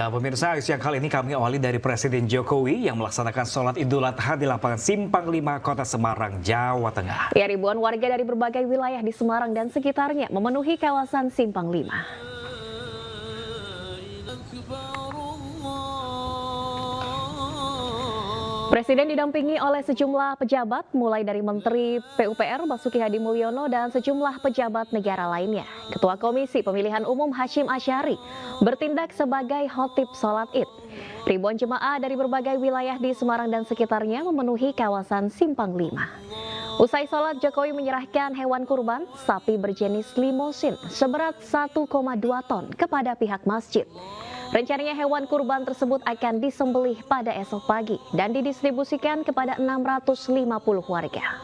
Dan pemirsa, siang kali ini kami awali dari Presiden Jokowi yang melaksanakan sholat Idul Adha di lapangan Simpang 5, Kota Semarang, Jawa Tengah. Ya, ribuan warga dari berbagai wilayah di Semarang dan sekitarnya memenuhi kawasan Simpang 5. Presiden didampingi oleh sejumlah pejabat, mulai dari Menteri PUPR Basuki Hadi Mulyono dan sejumlah pejabat negara lainnya. Ketua Komisi Pemilihan Umum Hasyim Asyari bertindak sebagai khotib sholat Id. Ribuan jemaah dari berbagai wilayah di Semarang dan sekitarnya memenuhi kawasan Simpang 5. Usai sholat, Jokowi menyerahkan hewan kurban sapi berjenis limosin seberat 1,2 ton kepada pihak masjid. Rencananya hewan kurban tersebut akan disembelih pada esok pagi dan didistribusikan kepada 650 warga.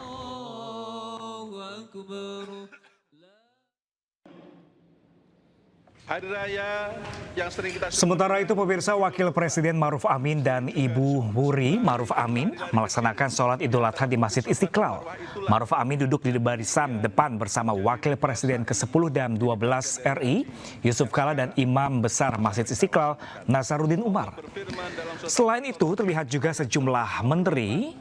Hari Raya yang sering kita... Sementara itu pemirsa, Wakil Presiden Ma'ruf Amin dan Ibu Wuri Ma'ruf Amin melaksanakan sholat Idul Adha di Masjid Istiqlal. Ma'ruf Amin duduk di barisan depan bersama Wakil Presiden ke-10 dan 12 RI, Yusuf Kala, dan Imam Besar Masjid Istiqlal, Nasaruddin Umar. Selain itu terlihat juga sejumlah menteri,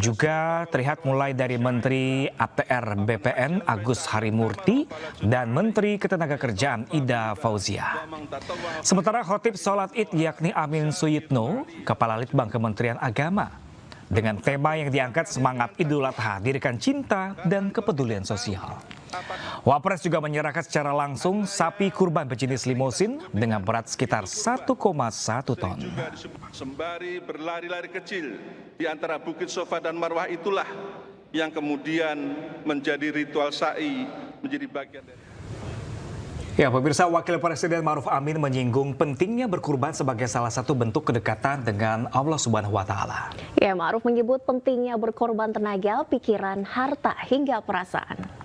juga terlihat mulai dari Menteri APR BPN Agus Harimurti dan Menteri Ketenagakerjaan Ida Fauzia. Sementara khotib sholat Id yakni Amin Suyitno, Kepala Litbang Kementerian Agama, dengan tema yang diangkat semangat Idul Adha, dirikan cinta dan kepedulian sosial. Wapres juga menyerahkan secara langsung sapi kurban berjenis limosin dengan berat sekitar 1,1 ton. Sembari berlari-lari kecil di antara Bukit Sofa dan Marwah, itulah yang kemudian menjadi ritual sa'i, menjadi bagian dari... Ya, pemirsa, Wakil Presiden Ma'ruf Amin menyinggung pentingnya berkurban sebagai salah satu bentuk kedekatan dengan Allah Subhanahu wa Ta'ala. Ya, Ma'ruf menyebut pentingnya berkorban tenaga, pikiran, harta, hingga perasaan.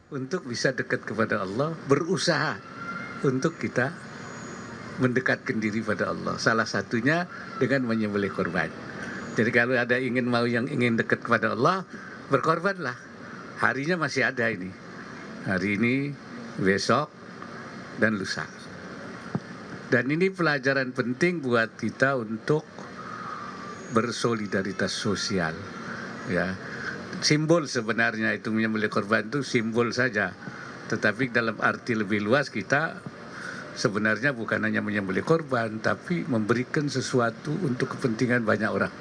Untuk bisa dekat kepada Allah, berusaha untuk kita mendekatkan diri pada Allah. Salah satunya dengan menyembelih korban. Jadi kalau ada yang ingin dekat kepada Allah, berkorbanlah. Harinya masih ada ini. Hari ini, besok, dan lusa. Dan ini pelajaran penting buat kita untuk bersolidaritas sosial. Ya. Simbol sebenarnya itu menyembelih korban itu simbol saja. Tetapi dalam arti lebih luas kita sebenarnya bukan hanya menyembelih korban, tapi memberikan sesuatu untuk kepentingan banyak orang.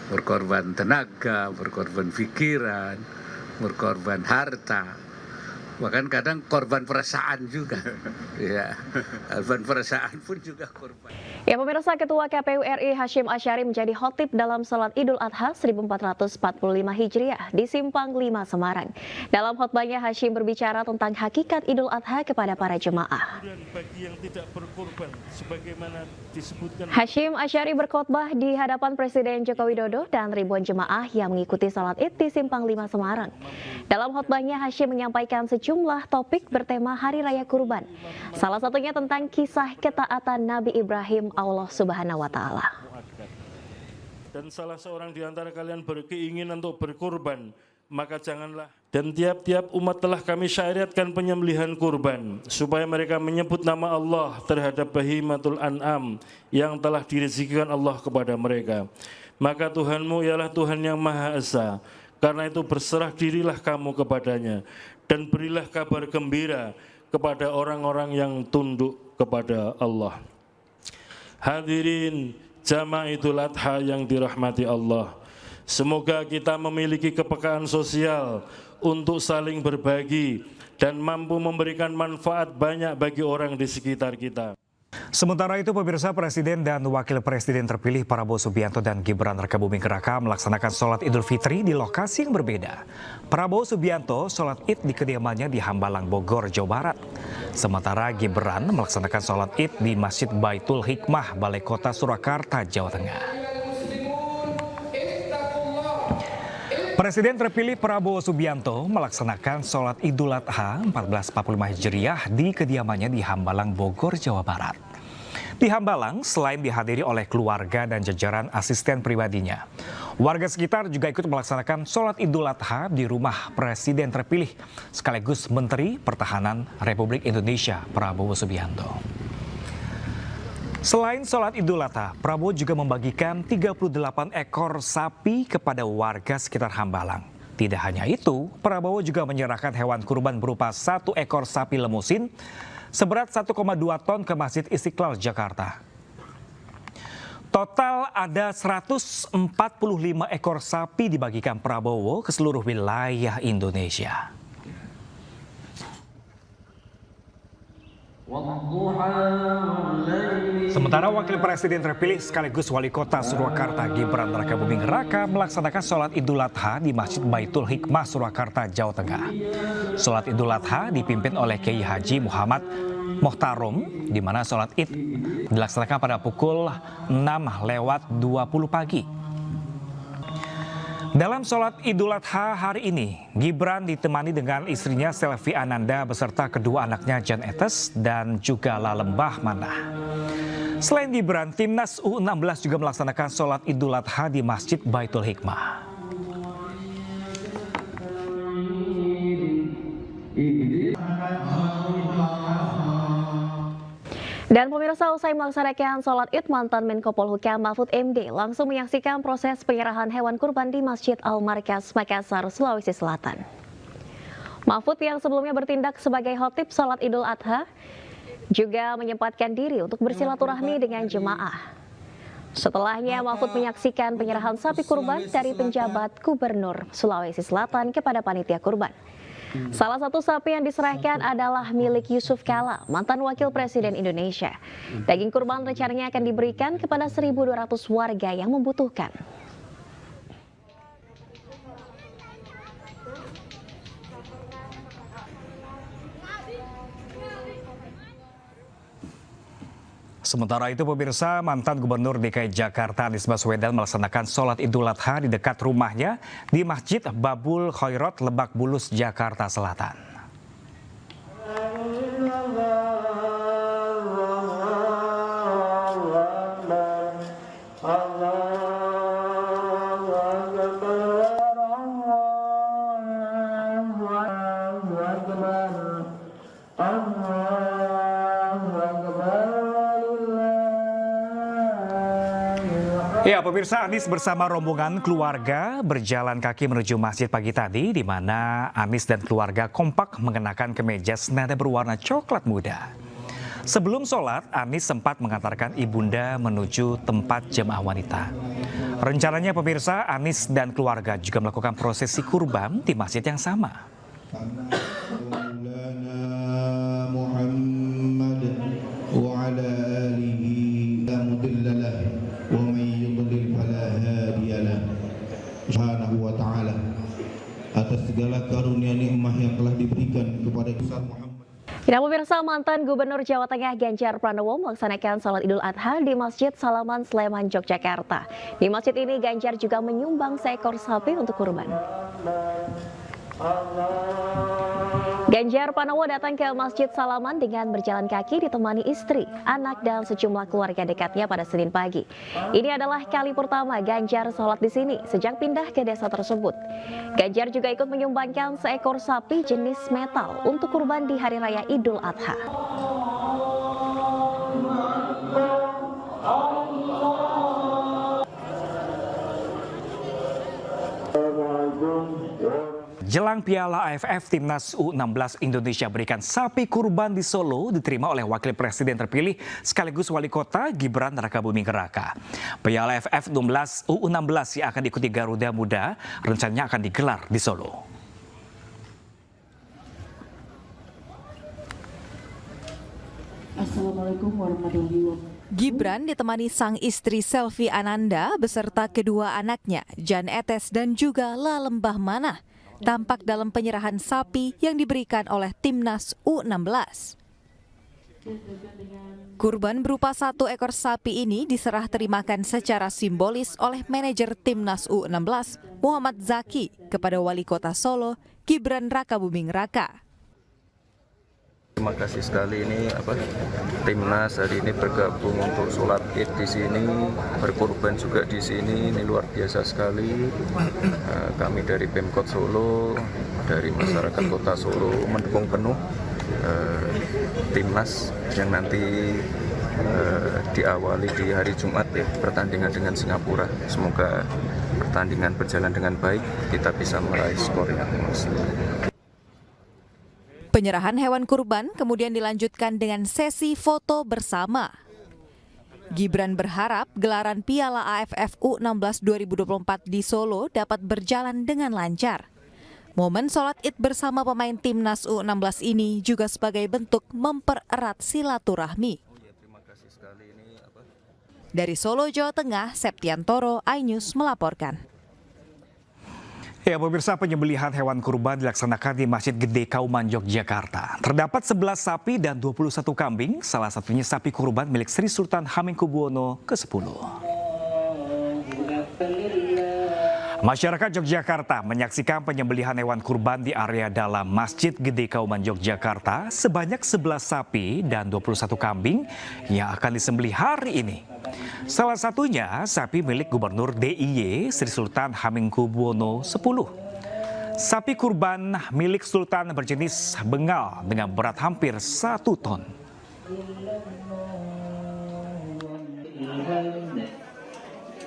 Berkorban tenaga, berkorban pikiran, berkorban harta, bahkan kadang korban perasaan juga. Ya, korban perasaan pun juga korban. Ya, pemirsa, Ketua KPU RI Hasyim Asyari menjadi khotib dalam sholat Idul Adha 1445 Hijriah di Simpang 5 Semarang. Dalam khotbahnya, Hasyim berbicara tentang hakikat Idul Adha kepada para jemaah. Hasyim Asyari berkhotbah di hadapan Presiden Joko Widodo dan ribuan jemaah yang mengikuti sholat Id di Simpang 5 Semarang. Dalam khotbahnya, Hasyim menyampaikan sejumlah topik bertema Hari Raya Kurban. Salah satunya tentang kisah ketaatan Nabi Ibrahim Allah Subhanahu wa Ta'ala. Dan salah seorang di antara kalian berkeinginan untuk berkurban, maka janganlah. Dan tiap-tiap umat telah kami syariatkan penyembelihan kurban, supaya mereka menyebut nama Allah terhadap bahimatul an'am yang telah direzekikan Allah kepada mereka. Maka Tuhanmu ialah Tuhan yang Maha Esa, karena itu berserah dirilah kamu kepadanya, dan berilah kabar gembira kepada orang-orang yang tunduk kepada Allah. Hadirin jamaah Idul Adha yang dirahmati Allah, semoga kita memiliki kepekaan sosial untuk saling berbagi dan mampu memberikan manfaat banyak bagi orang di sekitar kita. Sementara itu pemirsa, Presiden dan Wakil Presiden terpilih Prabowo Subianto dan Gibran Rakabuming Raka melaksanakan sholat Idul Fitri di lokasi yang berbeda. Prabowo Subianto sholat Id di kediamannya di Hambalang, Bogor, Jawa Barat. Sementara Gibran melaksanakan sholat Id di Masjid Baitul Hikmah, Balai Kota Surakarta, Jawa Tengah. Presiden terpilih Prabowo Subianto melaksanakan sholat Idul Adha 1445 Hijriah di kediamannya di Hambalang, Bogor, Jawa Barat. Di Hambalang, selain dihadiri oleh keluarga dan jajaran asisten pribadinya, warga sekitar juga ikut melaksanakan sholat Idul Adha di rumah Presiden terpilih sekaligus Menteri Pertahanan Republik Indonesia Prabowo Subianto. Selain sholat Idul Adha, Prabowo juga membagikan 38 ekor sapi kepada warga sekitar Hambalang. Tidak hanya itu, Prabowo juga menyerahkan hewan kurban berupa 1 ekor sapi lemusin seberat 1,2 ton ke Masjid Istiqlal, Jakarta. Total ada 145 ekor sapi dibagikan Prabowo ke seluruh wilayah Indonesia. Sementara Wakil Presiden terpilih sekaligus Wali Kota Surakarta Gibran Rakabuming Raka melaksanakan sholat Idul Adha di Masjid Baitul Hikmah Surakarta, Jawa Tengah. Sholat Idul Adha dipimpin oleh Kiai Haji Muhammad Mohtarom, di mana sholat Id dilaksanakan pada pukul 6:20 pagi. Dalam sholat Idul Adha hari ini, Gibran ditemani dengan istrinya Selvi Ananda beserta kedua anaknya Jan Etes dan juga Lalembah Manah. Selain Gibran, Timnas U16 juga melaksanakan sholat Idul Adha di Masjid Baitul Hikmah. Dan pemirsa, usai melaksanakan sholat Id, mantan Menko Polhukam Mahfud MD langsung menyaksikan proses penyerahan hewan kurban di Masjid Al-Markas, Makassar, Sulawesi Selatan. Mahfud yang sebelumnya bertindak sebagai khotib sholat Idul Adha juga menyempatkan diri untuk bersilaturahmi dengan jemaah. Setelahnya, Mahfud menyaksikan penyerahan sapi kurban dari penjabat Gubernur Sulawesi Selatan kepada panitia kurban. Salah satu sapi yang diserahkan adalah milik Yusuf Kala, mantan Wakil Presiden Indonesia. Daging kurban rencananya akan diberikan kepada 1.200 warga yang membutuhkan. Sementara itu pemirsa, mantan Gubernur DKI Jakarta Anies Baswedan melaksanakan sholat Idul Adha di dekat rumahnya di Masjid Babul Khairat, Lebak Bulus, Jakarta Selatan. Ya, pemirsa, Anies bersama rombongan keluarga berjalan kaki menuju masjid pagi tadi, di mana Anies dan keluarga kompak mengenakan kemeja senada berwarna coklat muda. Sebelum sholat, Anies sempat mengantarkan ibunda menuju tempat jemaah wanita. Rencananya pemirsa, Anies dan keluarga juga melakukan prosesi kurban di masjid yang sama. Subhanahu wa ta'ala atas segala karunia nikmah yang telah diberikan kepada kita Muhammad. Ya, pemirsa, mantan Gubernur Jawa Tengah Ganjar Pranowo melaksanakan sholat Idul Adha di Masjid Salaman Sleman, Yogyakarta. Di masjid ini Ganjar juga menyumbang seekor sapi untuk kurban. Ganjar Pranowo datang ke Masjid Salaman dengan berjalan kaki ditemani istri, anak, dan sejumlah keluarga dekatnya pada Senin pagi. Ini adalah kali pertama Ganjar sholat di sini sejak pindah ke desa tersebut. Ganjar juga ikut menyumbangkan seekor sapi jenis metal untuk kurban di Hari Raya Idul Adha. Jelang Piala AFF, Timnas U16 Indonesia berikan sapi kurban di Solo diterima oleh Wakil Presiden terpilih sekaligus Wali Kota Gibran Rakabuming Raka. Piala AFF U16 yang akan diikuti Garuda Muda rencananya akan digelar di Solo. Assalamualaikum warahmatullahi wabarakatuh. Gibran ditemani sang istri Selvi Ananda beserta kedua anaknya Jan Etes dan juga Lalembah Manah tampak dalam penyerahan sapi yang diberikan oleh Timnas U16. Kurban berupa 1 ekor sapi ini diserah terimakan secara simbolis oleh manajer Timnas U16 Muhammad Zaki kepada Wali Kota Solo Gibran Rakabuming Raka. Terima kasih sekali ini Timnas hari ini bergabung untuk sholat Id di sini, berkorban juga di sini, ini luar biasa sekali. Kami dari Pemkot Solo, dari masyarakat Kota Solo mendukung penuh Timnas yang nanti diawali di hari Jumat ya, pertandingan dengan Singapura. Semoga pertandingan berjalan dengan baik, kita bisa meraih skor yang maksimal. Penyerahan hewan kurban kemudian dilanjutkan dengan sesi foto bersama. Gibran berharap gelaran Piala AFF U16 2024 di Solo dapat berjalan dengan lancar. Momen sholat Id bersama pemain timnas U16 ini juga sebagai bentuk mempererat silaturahmi. Dari Solo, Jawa Tengah, Septiantoro, iNews melaporkan. Ya, pemirsa, penyembelihan hewan kurban dilaksanakan di Masjid Gede Kauman, Yogyakarta. Terdapat 11 sapi dan 21 kambing, salah satunya sapi kurban milik Sri Sultan Hamengkubuwono ke-10. Masyarakat Yogyakarta menyaksikan penyembelihan hewan kurban di area dalam Masjid Gede Kauman, Yogyakarta sebanyak 11 sapi dan 21 kambing yang akan disembelih hari ini. Salah satunya sapi milik Gubernur DIY Sri Sultan Hamengkubuwono X. Sapi kurban milik Sultan berjenis bengal dengan berat hampir 1 ton.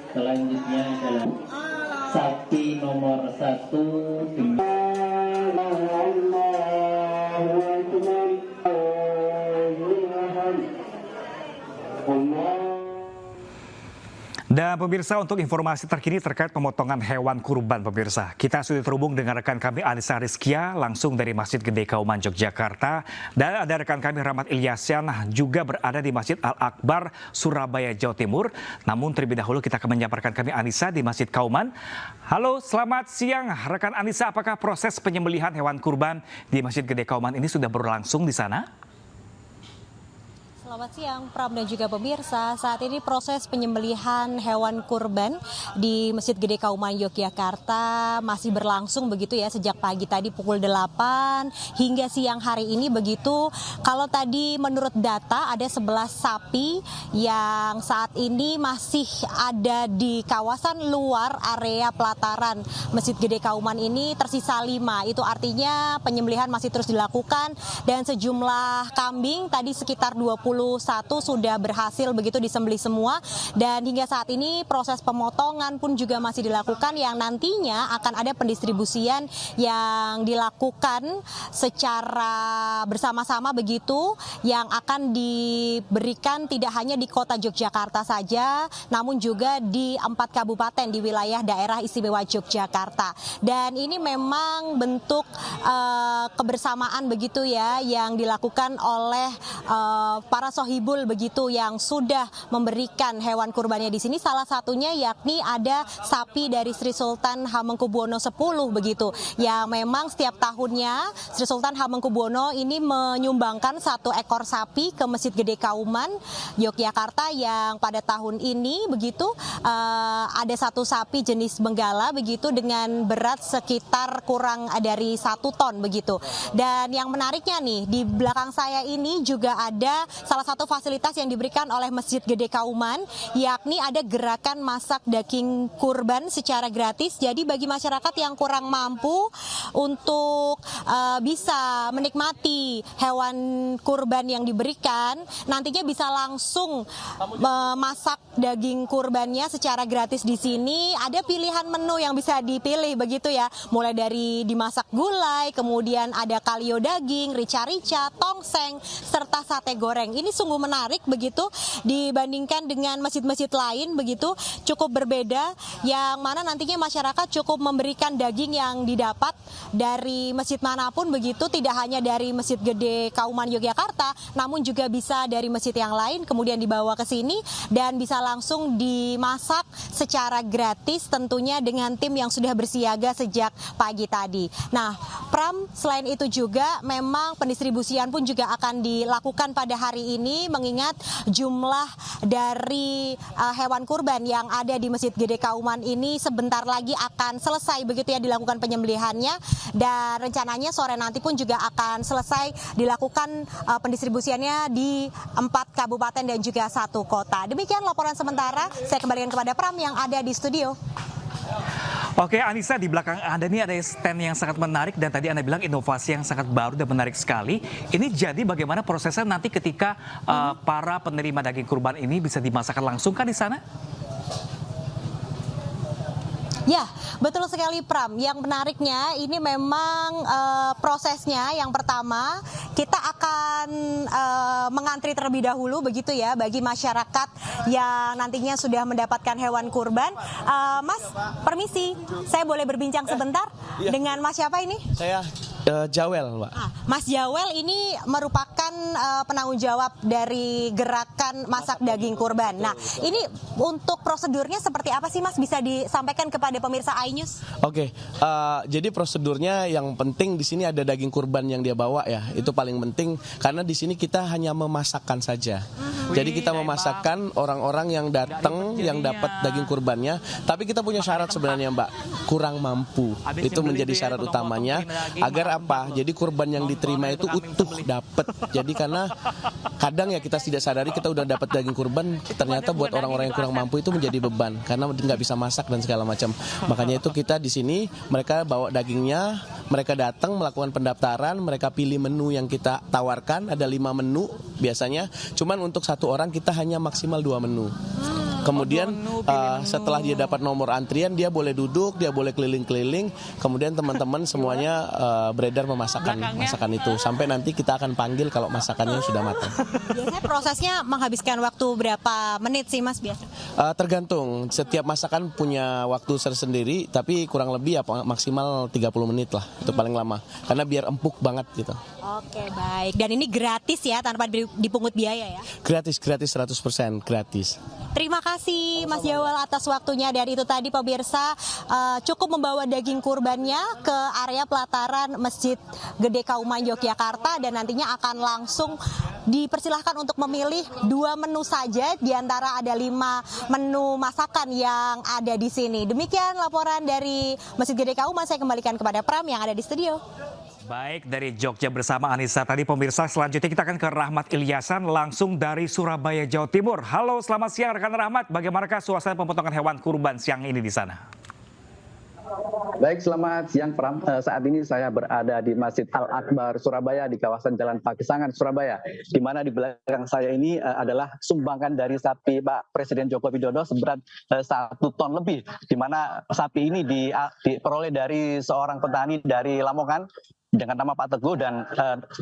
Selanjutnya adalah sapi nomor 1 Dan pemirsa, untuk informasi terkini terkait pemotongan hewan kurban, pemirsa, kita sudah terhubung dengan rekan kami Anissa Rizkia langsung dari Masjid Gede Kauman, Yogyakarta, dan ada rekan kami Rahmat Ilyasyan juga berada di Masjid Al-Akbar, Surabaya, Jawa Timur. Namun terlebih dahulu kita akan menyampaikan kami Anissa di Masjid Kauman. Halo, selamat siang rekan Anissa, apakah proses penyembelihan hewan kurban di Masjid Gede Kauman ini sudah berlangsung di sana? Selamat siang, Pram dan juga pemirsa. Saat ini proses penyembelihan hewan kurban di Masjid Gede Kauman, Yogyakarta masih berlangsung begitu ya, sejak pagi tadi pukul 8 hingga siang hari ini begitu. Kalau tadi menurut data ada 11 sapi yang saat ini masih ada di kawasan luar area pelataran Masjid Gede Kauman ini, tersisa 5. Itu artinya penyembelihan masih terus dilakukan dan sejumlah kambing tadi sekitar 21 sudah berhasil begitu disembelih semua, dan hingga saat ini proses pemotongan pun juga masih dilakukan yang nantinya akan ada pendistribusian yang dilakukan secara bersama-sama begitu, yang akan diberikan tidak hanya di kota Yogyakarta saja namun juga di 4 kabupaten di wilayah daerah istimewa Yogyakarta. Dan ini memang bentuk kebersamaan begitu ya yang dilakukan oleh para sohibul begitu yang sudah memberikan hewan kurbannya di sini. Salah satunya yakni ada sapi dari Sri Sultan Hamengkubuwono X begitu, yang memang setiap tahunnya Sri Sultan Hamengkubuwono ini menyumbangkan 1 ekor sapi ke Masjid Gede Kauman, Yogyakarta, yang pada tahun ini begitu ada 1 sapi jenis benggala begitu dengan berat sekitar kurang dari 1 ton begitu. Dan yang menariknya nih, di belakang saya ini juga ada salah satu fasilitas yang diberikan oleh Masjid Gede Kauman, yakni ada gerakan masak daging kurban secara gratis. Jadi bagi masyarakat yang kurang mampu untuk bisa menikmati hewan kurban yang diberikan, nantinya bisa langsung memasak daging kurbannya secara gratis di sini. Ada pilihan menu yang bisa dipilih begitu ya, mulai dari dimasak gulai, kemudian ada kalio daging, rica-rica, tongseng, serta sate goreng. Ini sungguh menarik begitu dibandingkan dengan masjid-masjid lain begitu, cukup berbeda, yang mana nantinya masyarakat cukup memberikan daging yang didapat dari masjid manapun begitu, tidak hanya dari Masjid Gede Kauman Yogyakarta namun juga bisa dari masjid yang lain kemudian dibawa ke sini dan bisa langsung dimasak secara gratis tentunya dengan tim yang sudah bersiaga sejak pagi tadi. Nah, Pram, selain itu juga memang pendistribusian pun juga akan dilakukan pada hari ini, mengingat jumlah dari hewan kurban yang ada di Masjid Gede Kauman ini sebentar lagi akan selesai begitu ya dilakukan penyembelihannya, dan rencananya sore nanti pun juga akan selesai dilakukan pendistribusiannya di 4 kabupaten dan juga 1 kota. Demikian laporan sementara, saya kembalikan kepada Pram yang ada di studio. Oke, Anissa, di belakang Anda ini ada stand yang sangat menarik dan tadi Anda bilang inovasi yang sangat baru dan menarik sekali. Ini jadi bagaimana prosesnya nanti ketika para penerima daging kurban ini bisa dimasakkan langsung kan di sana? Ya, betul sekali Pram. Yang menariknya ini memang prosesnya yang pertama kita akan mengantri terlebih dahulu begitu ya bagi masyarakat yang nantinya sudah mendapatkan hewan kurban. Mas, permisi, saya boleh berbincang sebentar dengan Mas siapa ini? Saya Jawel, Pak. Mas Jawel ini merupakan penanggung jawab dari gerakan masak daging kurban. Nah, ini untuk prosedurnya seperti apa sih Mas? Bisa disampaikan kepada pemirsa iNews? Oke, jadi prosedurnya yang penting di sini ada daging kurban yang dia bawa ya. Itu paling penting karena di sini kita hanya memasakkan saja. Jadi kita memasakkan orang-orang yang datang yang dapat daging kurbannya. Tapi kita punya syarat sebenarnya Mbak, kurang mampu. Itu menjadi syarat utamanya agar apa? Jadi kurban yang diterima itu utuh dapat. Jadi karena kadang ya kita tidak sadari kita udah dapat daging kurban, ternyata buat orang-orang yang kurang mampu itu menjadi beban karena nggak bisa masak dan segala macam. Makanya itu kita di sini mereka bawa dagingnya, mereka datang melakukan pendaftaran, mereka pilih menu yang kita tawarkan, ada 5 menu biasanya. Cuman untuk satu orang kita hanya maksimal 2 menu. Kemudian setelah dia dapat nomor antrian, dia boleh duduk, dia boleh keliling-keliling. Kemudian teman-teman semuanya beredar masakan itu. Sampai nanti kita akan panggil kalau masakannya sudah matang. Biasanya prosesnya menghabiskan waktu berapa menit sih Mas biasa? Tergantung, setiap masakan punya waktu tersendiri, tapi kurang lebih ya maksimal 30 menit lah, itu paling lama. Karena biar empuk banget gitu. Oke, baik. Dan ini gratis ya, tanpa dipungut biaya ya? Gratis 100% gratis. Terima kasih Mas Jawel atas waktunya. Dan itu tadi pemirsa, cukup membawa daging kurbannya ke area pelataran Masjid Gede Kauman Yogyakarta dan nantinya akan langsung dipersilahkan untuk memilih 2 menu saja di antara ada 5 menu masakan yang ada di sini. Demikian laporan dari Masjid Gede Kauman, saya kembalikan kepada Pram yang ada di studio. Baik, dari Jogja bersama Anissa tadi pemirsa. Selanjutnya kita akan ke Rahmat Ilyasan langsung dari Surabaya, Jawa Timur. Halo, selamat siang rekan Rahmat. Bagaimanakah suasana pemotongan hewan kurban siang ini di sana? Baik, selamat siang Pram. Saat ini saya berada di Masjid Al-Akbar Surabaya di kawasan Jalan Pagesangan Surabaya, di mana di belakang saya ini adalah sumbangan dari sapi Pak Presiden Joko Widodo seberat 1 ton lebih, di mana sapi ini diperoleh dari seorang petani dari Lamongan dengan nama Pak Teguh. Dan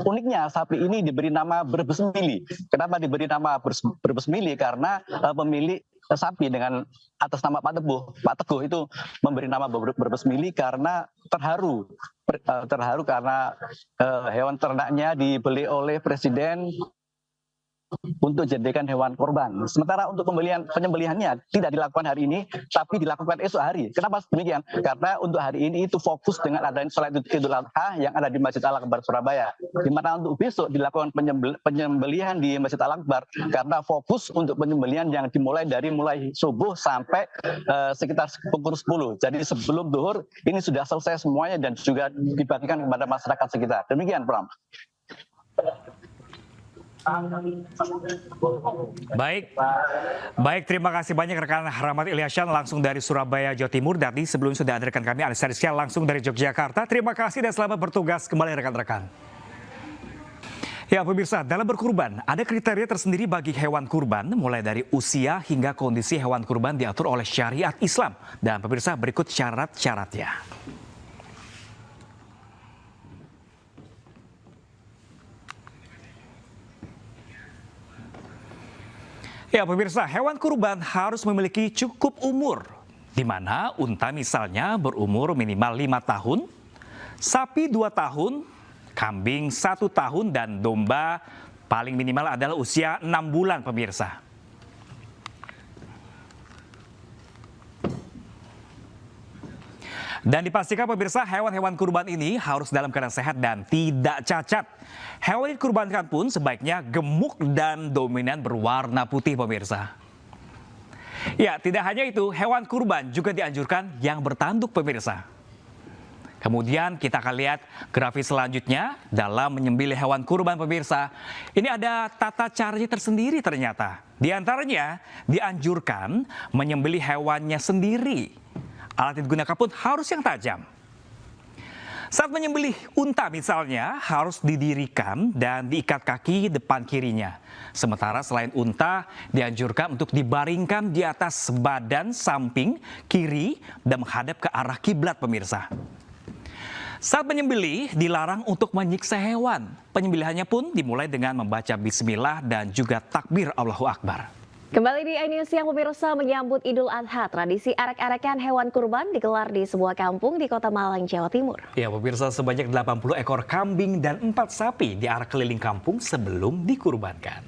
uniknya sapi ini diberi nama Brebes Mili. Kenapa diberi nama Brebes Mili? Karena pemilik sapi dengan atas nama Pak Teguh itu memberi nama Brebes Mili karena terharu karena hewan ternaknya dibeli oleh Presiden untuk dijadikan hewan kurban. Sementara untuk penyembelihannya tidak dilakukan hari ini, tapi dilakukan esok hari. Kenapa demikian? Karena untuk hari ini itu fokus dengan adanya sholat Idul Adha yang ada di Masjid Al-Akbar Surabaya. Di mana untuk besok dilakukan penyembelihan di Masjid Al-Akbar karena fokus untuk penyembelihan yang dimulai dari subuh sampai sekitar pukul 10. Jadi sebelum zuhur ini sudah selesai semuanya dan juga dibagikan kepada masyarakat sekitar. Demikian, Pram. Baik, terima kasih banyak rekan Rahmat Ilyasan langsung dari Surabaya, Jawa Timur. Tadi sebelum sudah ada rekan kami Anissa Rizky langsung dari Yogyakarta. Terima kasih dan selamat bertugas kembali rekan-rekan. Ya pemirsa, dalam berkurban ada kriteria tersendiri bagi hewan kurban, mulai dari usia hingga kondisi hewan kurban diatur oleh syariat Islam. Dan pemirsa, berikut syarat-syaratnya. Ya pemirsa, hewan kurban harus memiliki cukup umur, di mana unta misalnya berumur minimal 5 tahun, sapi 2 tahun, kambing 1 tahun, dan domba paling minimal adalah usia 6 bulan pemirsa. Dan dipastikan pemirsa hewan-hewan kurban ini harus dalam keadaan sehat dan tidak cacat. Hewan yang dikurbankan pun sebaiknya gemuk dan dominan berwarna putih pemirsa. Ya, tidak hanya itu, hewan kurban juga dianjurkan yang bertanduk pemirsa. Kemudian kita akan lihat grafis selanjutnya dalam menyembelih hewan kurban pemirsa. Ini ada tata caranya tersendiri ternyata. Di antaranya dianjurkan menyembelih hewannya sendiri Alat yang digunakan pun harus yang tajam. Saat menyembelih unta misalnya harus didirikan dan diikat kaki depan kirinya. Sementara selain unta dianjurkan untuk dibaringkan di atas badan samping kiri dan menghadap ke arah kiblat pemirsa. Saat menyembelih dilarang untuk menyiksa hewan. Penyembelihannya pun dimulai dengan membaca bismillah dan juga takbir Allahu Akbar. Kembali di iNews Siang pemirsa, menyambut Idul Adha, tradisi arak-arakan hewan kurban digelar di sebuah kampung di Kota Malang, Jawa Timur. Ya pemirsa, sebanyak 80 ekor kambing dan 4 sapi diarak keliling kampung sebelum dikurbankan.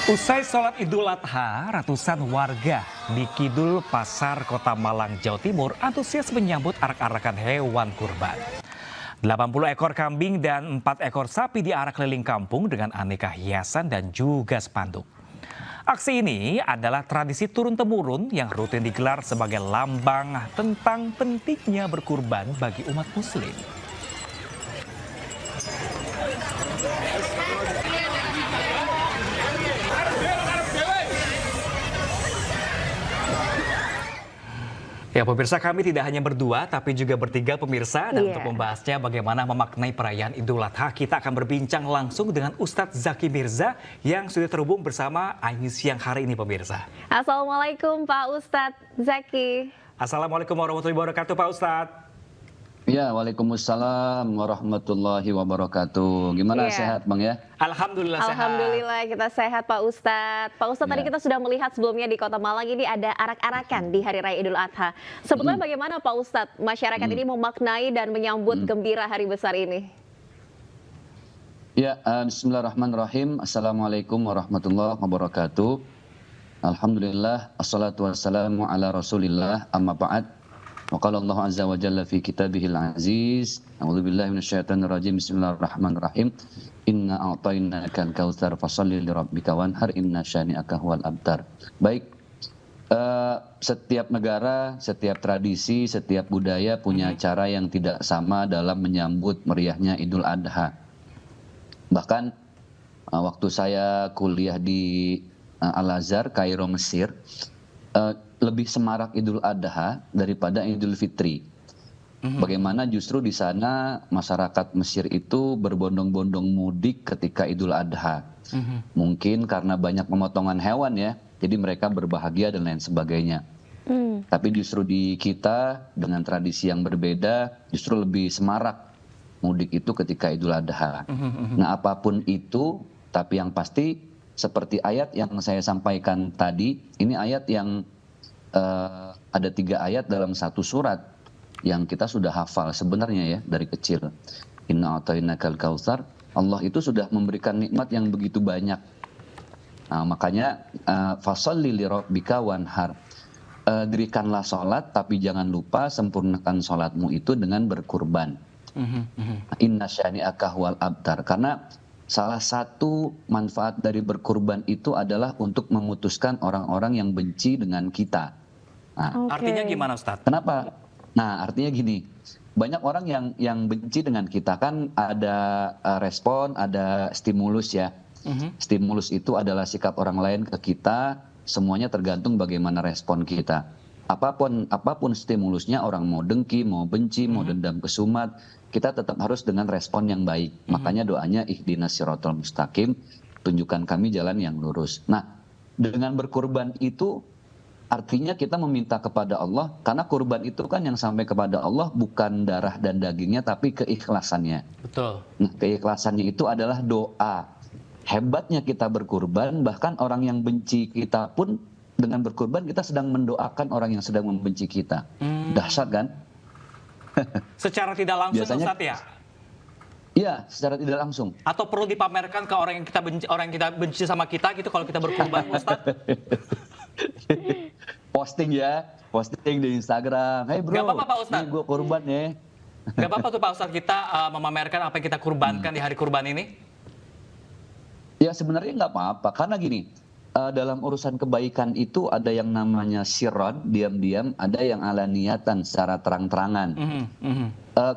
Usai sholat Idul Adha, ratusan warga di Kidul Pasar Kota Malang, Jawa Timur antusias menyambut arak-arakan hewan kurban. 80 ekor kambing dan 4 ekor sapi diarak keliling kampung dengan aneka hiasan dan juga spanduk. Aksi ini adalah tradisi turun-temurun yang rutin digelar sebagai lambang tentang pentingnya berkurban bagi umat Muslim. Ya pemirsa, kami tidak hanya berdua tapi juga bertiga pemirsa, dan untuk membahasnya bagaimana memaknai perayaan Idul Adha, kita akan berbincang langsung dengan Ustadz Zaki Mirza yang sudah terhubung bersama iNews Siang hari ini pemirsa. Assalamualaikum Pak Ustadz Zaki. Assalamualaikum warahmatullahi wabarakatuh Pak Ustadz. Ya, waalaikumsalam warahmatullahi wabarakatuh. Gimana, sehat Bang ya? Alhamdulillah sehat. Alhamdulillah kita sehat Pak Ustadz. Pak Ustadz, tadi kita sudah melihat sebelumnya di Kota Malang ini ada arak-arakan di Hari Raya Idul Adha. Sebetulnya bagaimana Pak Ustadz masyarakat ini memaknai dan menyambut gembira hari besar ini? Ya, bismillahirrahmanirrahim. Assalamualaikum warahmatullahi wabarakatuh. Alhamdulillah, assalatu wassalamu ala rasulillah, amma ba'd. Wa qala Allah azza wa jalla fi kitabihil aziz. A'udzubillahi minasyaitonir rajim. Bismillahirrahmanirrahim. Inna a'tainakal kautsar fasholli lirabbika wanhar inna syani'aka huwal abtar. Baik. Setiap negara, setiap tradisi, setiap budaya punya cara yang tidak sama dalam menyambut meriahnya Idul Adha. Bahkan waktu saya kuliah di Al-Azhar, Kairo, Mesir, lebih semarak Idul Adha daripada Idul Fitri. Bagaimana justru di sana masyarakat Mesir itu berbondong-bondong mudik ketika Idul Adha. Mungkin karena banyak pemotongan hewan ya, jadi mereka berbahagia dan lain sebagainya. Tapi justru di kita dengan tradisi yang berbeda, justru lebih semarak mudik itu ketika Idul Adha. Nah, apapun itu, tapi yang pasti seperti ayat yang saya sampaikan tadi, ini ayat yang ada 3 ayat dalam satu surat yang kita sudah hafal sebenarnya ya dari kecil. Inna a'tainakal kautsar. Allah itu sudah memberikan nikmat yang begitu banyak. Nah, makanya fasholli lirabbika wanhar. Dirikanlah sholat tapi jangan lupa sempurnakan sholatmu itu dengan berkurban. Inna syani'aka huwal abtar. Karena salah satu manfaat dari berkurban itu adalah untuk memutuskan orang-orang yang benci dengan kita. Nah, artinya gimana Ustadz? Kenapa? Nah, artinya gini, banyak orang yang benci dengan kita kan ada respon, ada stimulus ya. Stimulus itu adalah sikap orang lain ke kita, semuanya tergantung bagaimana respon kita. Apapun stimulusnya, orang mau dengki, mau benci, mau dendam kesumat, kita tetap harus dengan respon yang baik. Makanya doanya ihdinas siratal mustaqim, tunjukkan kami jalan yang lurus. Nah, dengan berkurban itu artinya kita meminta kepada Allah, karena kurban itu kan yang sampai kepada Allah bukan darah dan dagingnya, tapi keikhlasannya. Betul. Nah, keikhlasannya itu adalah doa. Hebatnya kita berkurban, bahkan orang yang benci kita pun dengan berkurban kita sedang mendoakan orang yang sedang membenci kita. Dahsyat kan? Secara tidak langsung biasanya, Ustadz ya? Iya, secara tidak langsung. Atau perlu dipamerkan ke orang yang kita benci sama kita gitu kalau kita berkurban, Ustadz? Posting di Instagram. Hey bro, gak apa-apa Pak Ustadz. Nih gue kurban ya. Gak apa-apa tuh Pak Ustadz kita memamerkan apa yang kita kurbankan di hari kurban ini? Ya sebenarnya nggak apa-apa, karena gini, dalam urusan kebaikan itu ada yang namanya sirron, diam-diam, ada yang alaniyatan, secara terang-terangan.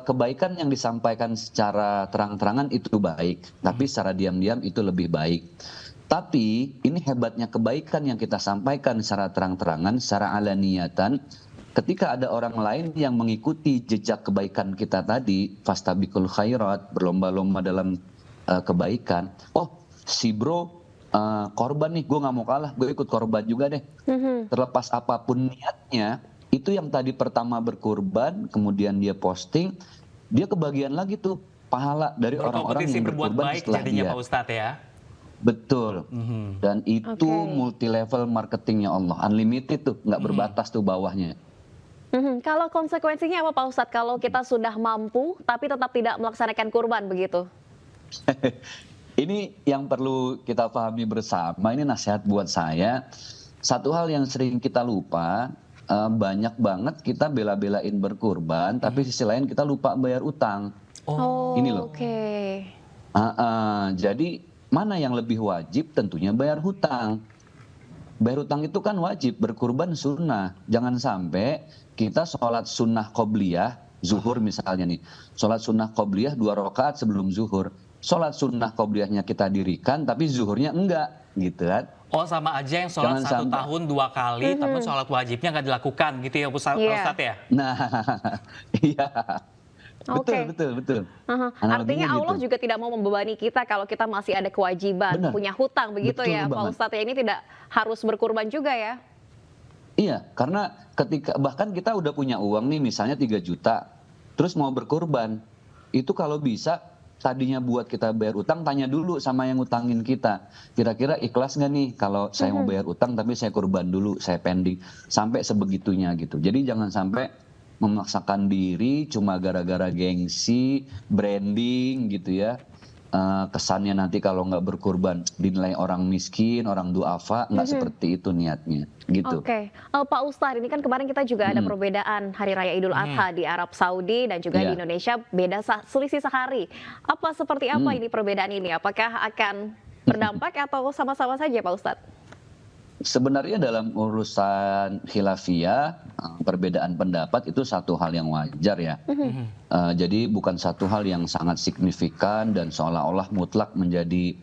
Kebaikan yang disampaikan secara terang-terangan itu baik, tapi secara diam-diam itu lebih baik. Tapi ini hebatnya kebaikan yang kita sampaikan secara terang-terangan, secara alaniyatan. Ketika ada orang lain yang mengikuti jejak kebaikan kita tadi, fastabiqul khairat, berlomba-lomba dalam kebaikan. Oh, si bro korban nih, gue nggak mau kalah, gue ikut korban juga deh. Terlepas apapun niatnya, itu yang tadi pertama berkurban, kemudian dia posting, dia kebagian lagi tuh pahala dari orang-orang yang berkorban baik setelah jadinya dia. Pak Ustadz ya. Betul. Dan itu multi level marketingnya Allah, unlimited tuh, nggak berbatas tuh bawahnya. Kalau konsekuensinya apa Pak Ustadz kalau kita sudah mampu tapi tetap tidak melaksanakan kurban begitu? Ini yang perlu kita pahami bersama, ini nasihat buat saya. Satu hal yang sering kita lupa, banyak banget kita bela-belain berkurban, tapi sisi lain kita lupa bayar utang. Ini loh. Jadi mana yang lebih wajib? Tentunya bayar hutang. Bayar hutang itu kan wajib, berkurban sunnah. Jangan sampai kita sholat sunnah qobliyah, zuhur misalnya nih. Sholat sunnah qobliyah 2 rakaat sebelum zuhur. Sholat sunnah qobliyahnya kita dirikan, tapi zuhurnya enggak, gitu kan. Oh, sama aja yang sholat 1 tahun 2 kali, tapi sholat wajibnya nggak dilakukan gitu ya Ustadz ya? Nah, iya. Betul. Artinya Allah juga tidak mau membebani kita kalau kita masih ada kewajiban, punya hutang begitu ya Pak Ustadz ya. Ini tidak harus berkurban juga ya? Iya, karena ketika bahkan kita udah punya uang nih misalnya 3 juta, terus mau berkurban, itu kalau bisa tadinya buat kita bayar utang, tanya dulu sama yang utangin kita. Kira-kira ikhlas nggak nih kalau saya mau bayar utang tapi saya kurban dulu, saya pending. Sampai sebegitunya gitu. Jadi jangan sampai memaksakan diri cuma gara-gara gengsi, branding gitu ya. Kesannya nanti kalau nggak berkurban dinilai orang miskin, orang duafa, nggak seperti itu niatnya gitu. Pak Ustadz, ini kan kemarin kita juga ada perbedaan Hari Raya Idul Adha di Arab Saudi dan juga di Indonesia, beda selisih sehari. Seperti apa ini perbedaan ini? Apakah akan berdampak atau sama-sama saja Pak Ustadz? Sebenarnya dalam urusan khilafiyah, perbedaan pendapat itu satu hal yang wajar ya. Jadi bukan satu hal yang sangat signifikan dan seolah-olah mutlak menjadi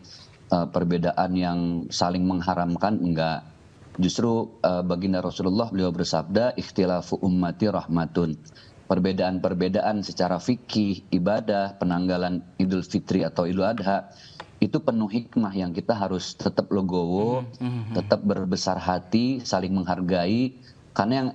perbedaan yang saling mengharamkan, enggak. Justru baginda Rasulullah beliau bersabda, ikhtilafu ummati rahmatun. Perbedaan-perbedaan secara fikih, ibadah, penanggalan Idul Fitri atau Idul Adha, itu penuh hikmah yang kita harus tetap legowo, tetap berbesar hati, saling menghargai. Karena yang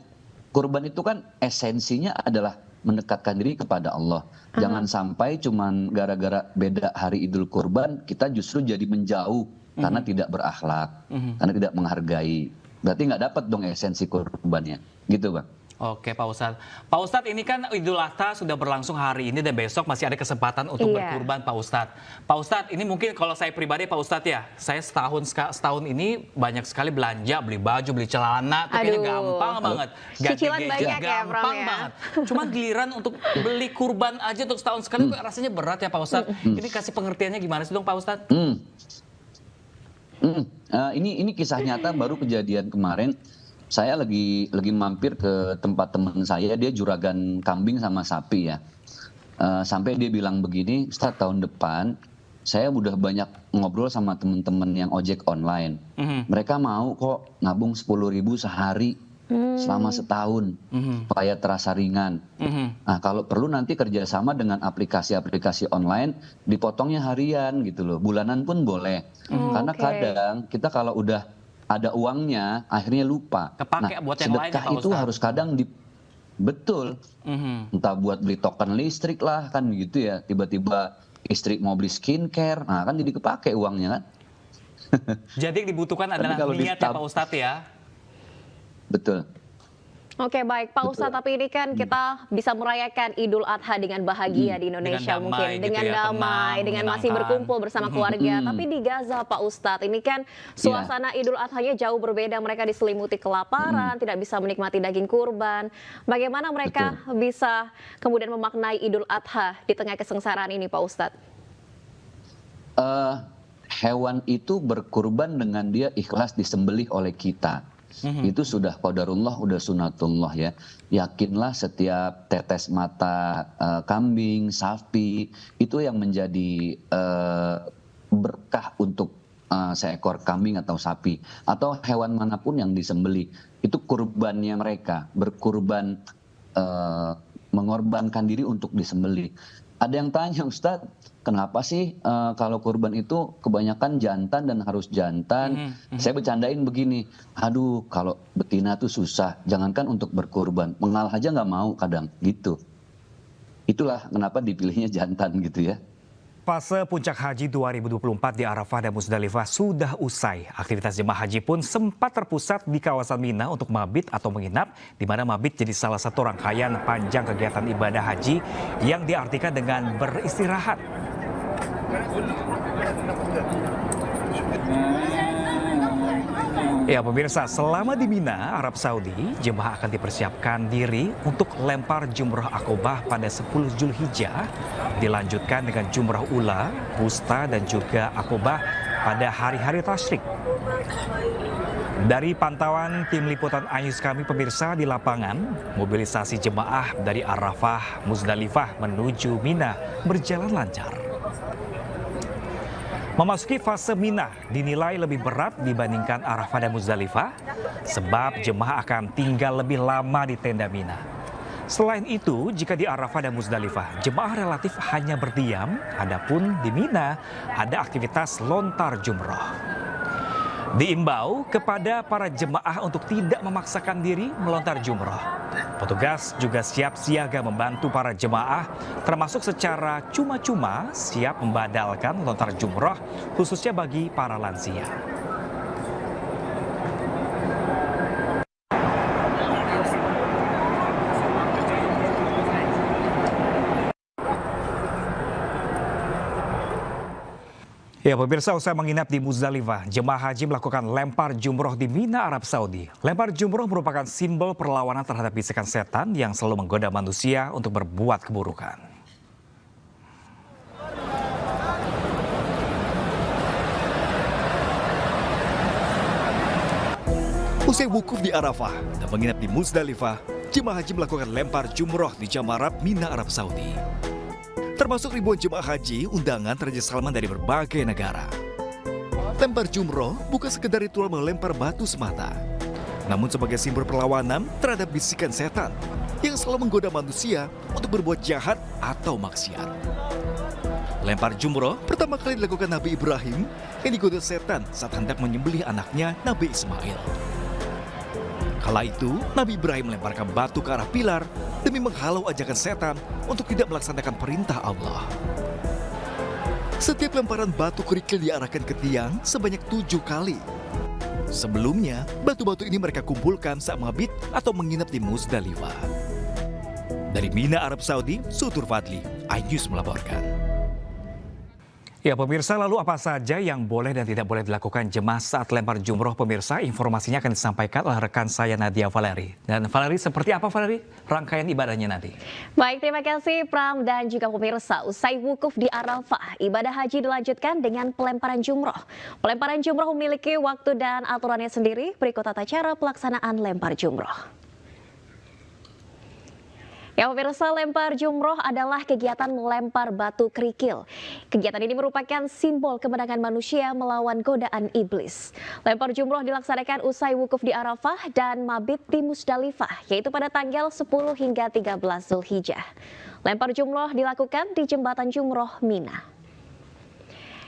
kurban itu kan esensinya adalah mendekatkan diri kepada Allah. Jangan sampai cuman gara-gara beda hari Idul Kurban, kita justru jadi menjauh karena tidak berakhlak, karena tidak menghargai. Berarti nggak dapat dong esensi kurbannya. Gitu Bang. Oke Pak Ustadz. Pak Ustadz, ini kan Idul Adha sudah berlangsung hari ini dan besok masih ada kesempatan untuk berkurban Pak Ustadz. Pak Ustadz, ini mungkin kalau saya pribadi Pak Ustadz ya, saya setahun ini banyak sekali belanja, beli baju, beli celana, itu kayaknya gampang banget. Cicilan banyak gampang banget. Cuman giliran untuk beli kurban aja untuk setahun sekali rasanya berat ya Pak Ustadz. Ini kasih pengertiannya gimana sih dong Pak Ustadz? Ini kisah nyata baru kejadian kemarin. Saya lagi mampir ke tempat teman saya, dia juragan kambing sama sapi ya. Sampai dia bilang begini, Ustadz tahun depan saya udah banyak ngobrol sama teman-teman yang ojek online. Mereka mau kok nabung 10.000 sehari selama setahun, supaya terasa ringan. Nah kalau perlu nanti kerjasama dengan aplikasi-aplikasi online, dipotongnya harian gitu loh, bulanan pun boleh. Karena kadang kita kalau udah ada uangnya, akhirnya lupa. Kepake buat yang lain ya, sedekah Pak itu Ustadz. harus kadang betul. Entah buat beli token listrik lah, kan gitu ya. Tiba-tiba istri mau beli skincare, nah kan jadi kepake uangnya kan. Jadi yang dibutuhkan adalah niat ya Pak Ustadz ya. Betul. Oke baik Pak Ustadz, tapi ini kan kita bisa merayakan Idul Adha dengan bahagia di Indonesia mungkin, dengan damai, dengan masih berkumpul bersama keluarga. Tapi di Gaza Pak Ustadz, ini kan suasana Idul Adhanya jauh berbeda, mereka diselimuti kelaparan, tidak bisa menikmati daging kurban. Bagaimana mereka bisa kemudian memaknai Idul Adha di tengah kesengsaraan ini Pak Ustadz? Hewan itu berkurban dengan dia ikhlas disembelih oleh kita. Itu sudah qadarullah, udah sunatullah ya. Yakinlah setiap tetes mata kambing, sapi itu yang menjadi berkah untuk seekor kambing atau sapi atau hewan manapun yang disembelih, itu kurbannya mereka, berkurban, mengorbankan diri untuk disembelih. Ada yang tanya, Ustadz, kenapa sih kalau kurban itu kebanyakan jantan dan harus jantan? Saya bercandain begini, aduh kalau betina tuh susah, jangankan untuk berkurban, mengalah aja nggak mau kadang gitu. Itulah kenapa dipilihnya jantan gitu ya. Fase puncak haji 2024 di Arafah dan Musdalifah sudah usai. Aktivitas jemaah haji pun sempat terpusat di kawasan Mina untuk mabit atau menginap, di mana mabit jadi salah satu rangkaian panjang kegiatan ibadah haji yang diartikan dengan beristirahat. Ya pemirsa, selama di Mina, Arab Saudi, jemaah akan dipersiapkan diri untuk lempar jumrah akobah pada 10 Zulhijjah, dilanjutkan dengan jumrah ula, wusta, dan juga akobah pada hari-hari tasyrik. Dari pantauan tim liputan Ayus kami pemirsa di lapangan, mobilisasi jemaah dari Arafah, Musdalifah menuju Mina berjalan lancar. Memasuki fase Mina dinilai lebih berat dibandingkan Arafah dan Musdalifah sebab jemaah akan tinggal lebih lama di tenda Mina. Selain itu, jika di Arafah dan Musdalifah, jemaah relatif hanya berdiam, adapun di Mina ada aktivitas lontar jumroh. Diimbau kepada para jemaah untuk tidak memaksakan diri melontar jumroh. Petugas juga siap siaga membantu para jemaah, termasuk secara cuma-cuma siap membadalkan lontar jumroh, khususnya bagi para lansia. Ya pemirsa, usai menginap di Musdalifah, jemaah haji melakukan lempar jumroh di Mina, Arab Saudi. Lempar jumroh merupakan simbol perlawanan terhadap bisikan setan yang selalu menggoda manusia untuk berbuat keburukan. Usai wukuf di Arafah dan menginap di Musdalifah, jemaah haji melakukan lempar jumroh di Jamarat Mina, Arab Saudi. Termasuk ribuan jemaah haji undangan Raja Salman dari berbagai negara. Lempar jumroh bukan sekedar ritual melempar batu semata, namun sebagai simbol perlawanan terhadap bisikan setan yang selalu menggoda manusia untuk berbuat jahat atau maksiat. Lempar jumroh pertama kali dilakukan Nabi Ibrahim yang digoda setan saat hendak menyembelih anaknya Nabi Ismail. Kala itu, Nabi Ibrahim melemparkan batu ke arah pilar demi menghalau ajakan setan untuk tidak melaksanakan perintah Allah. Setiap lemparan batu kerikil diarahkan ke tiang sebanyak 7 kali. Sebelumnya, batu-batu ini mereka kumpulkan saat mabit atau menginap di Musdalifah. Dari Mina, Arab Saudi, Sutur Fadli, iNews melaporkan. Ya pemirsa, lalu apa saja yang boleh dan tidak boleh dilakukan jemaah saat lempar jumroh pemirsa? Informasinya akan disampaikan oleh rekan saya Nadia Valeri. Dan Valeri, seperti apa Valeri rangkaian ibadahnya nanti? Baik, terima kasih Pram dan juga pemirsa. Usai wukuf di Arafah, ibadah haji dilanjutkan dengan pelemparan jumroh. Pelemparan jumroh memiliki waktu dan aturannya sendiri. Berikut tata cara pelaksanaan lempar jumroh. Ya pemirsa, lempar jumroh adalah kegiatan melempar batu kerikil. Kegiatan ini merupakan simbol kemenangan manusia melawan godaan iblis. Lempar jumroh dilaksanakan usai wukuf di Arafah dan mabit di Musdalifah, yaitu pada tanggal 10 hingga 13 Zulhijjah. Lempar jumroh dilakukan di jembatan jumroh Mina.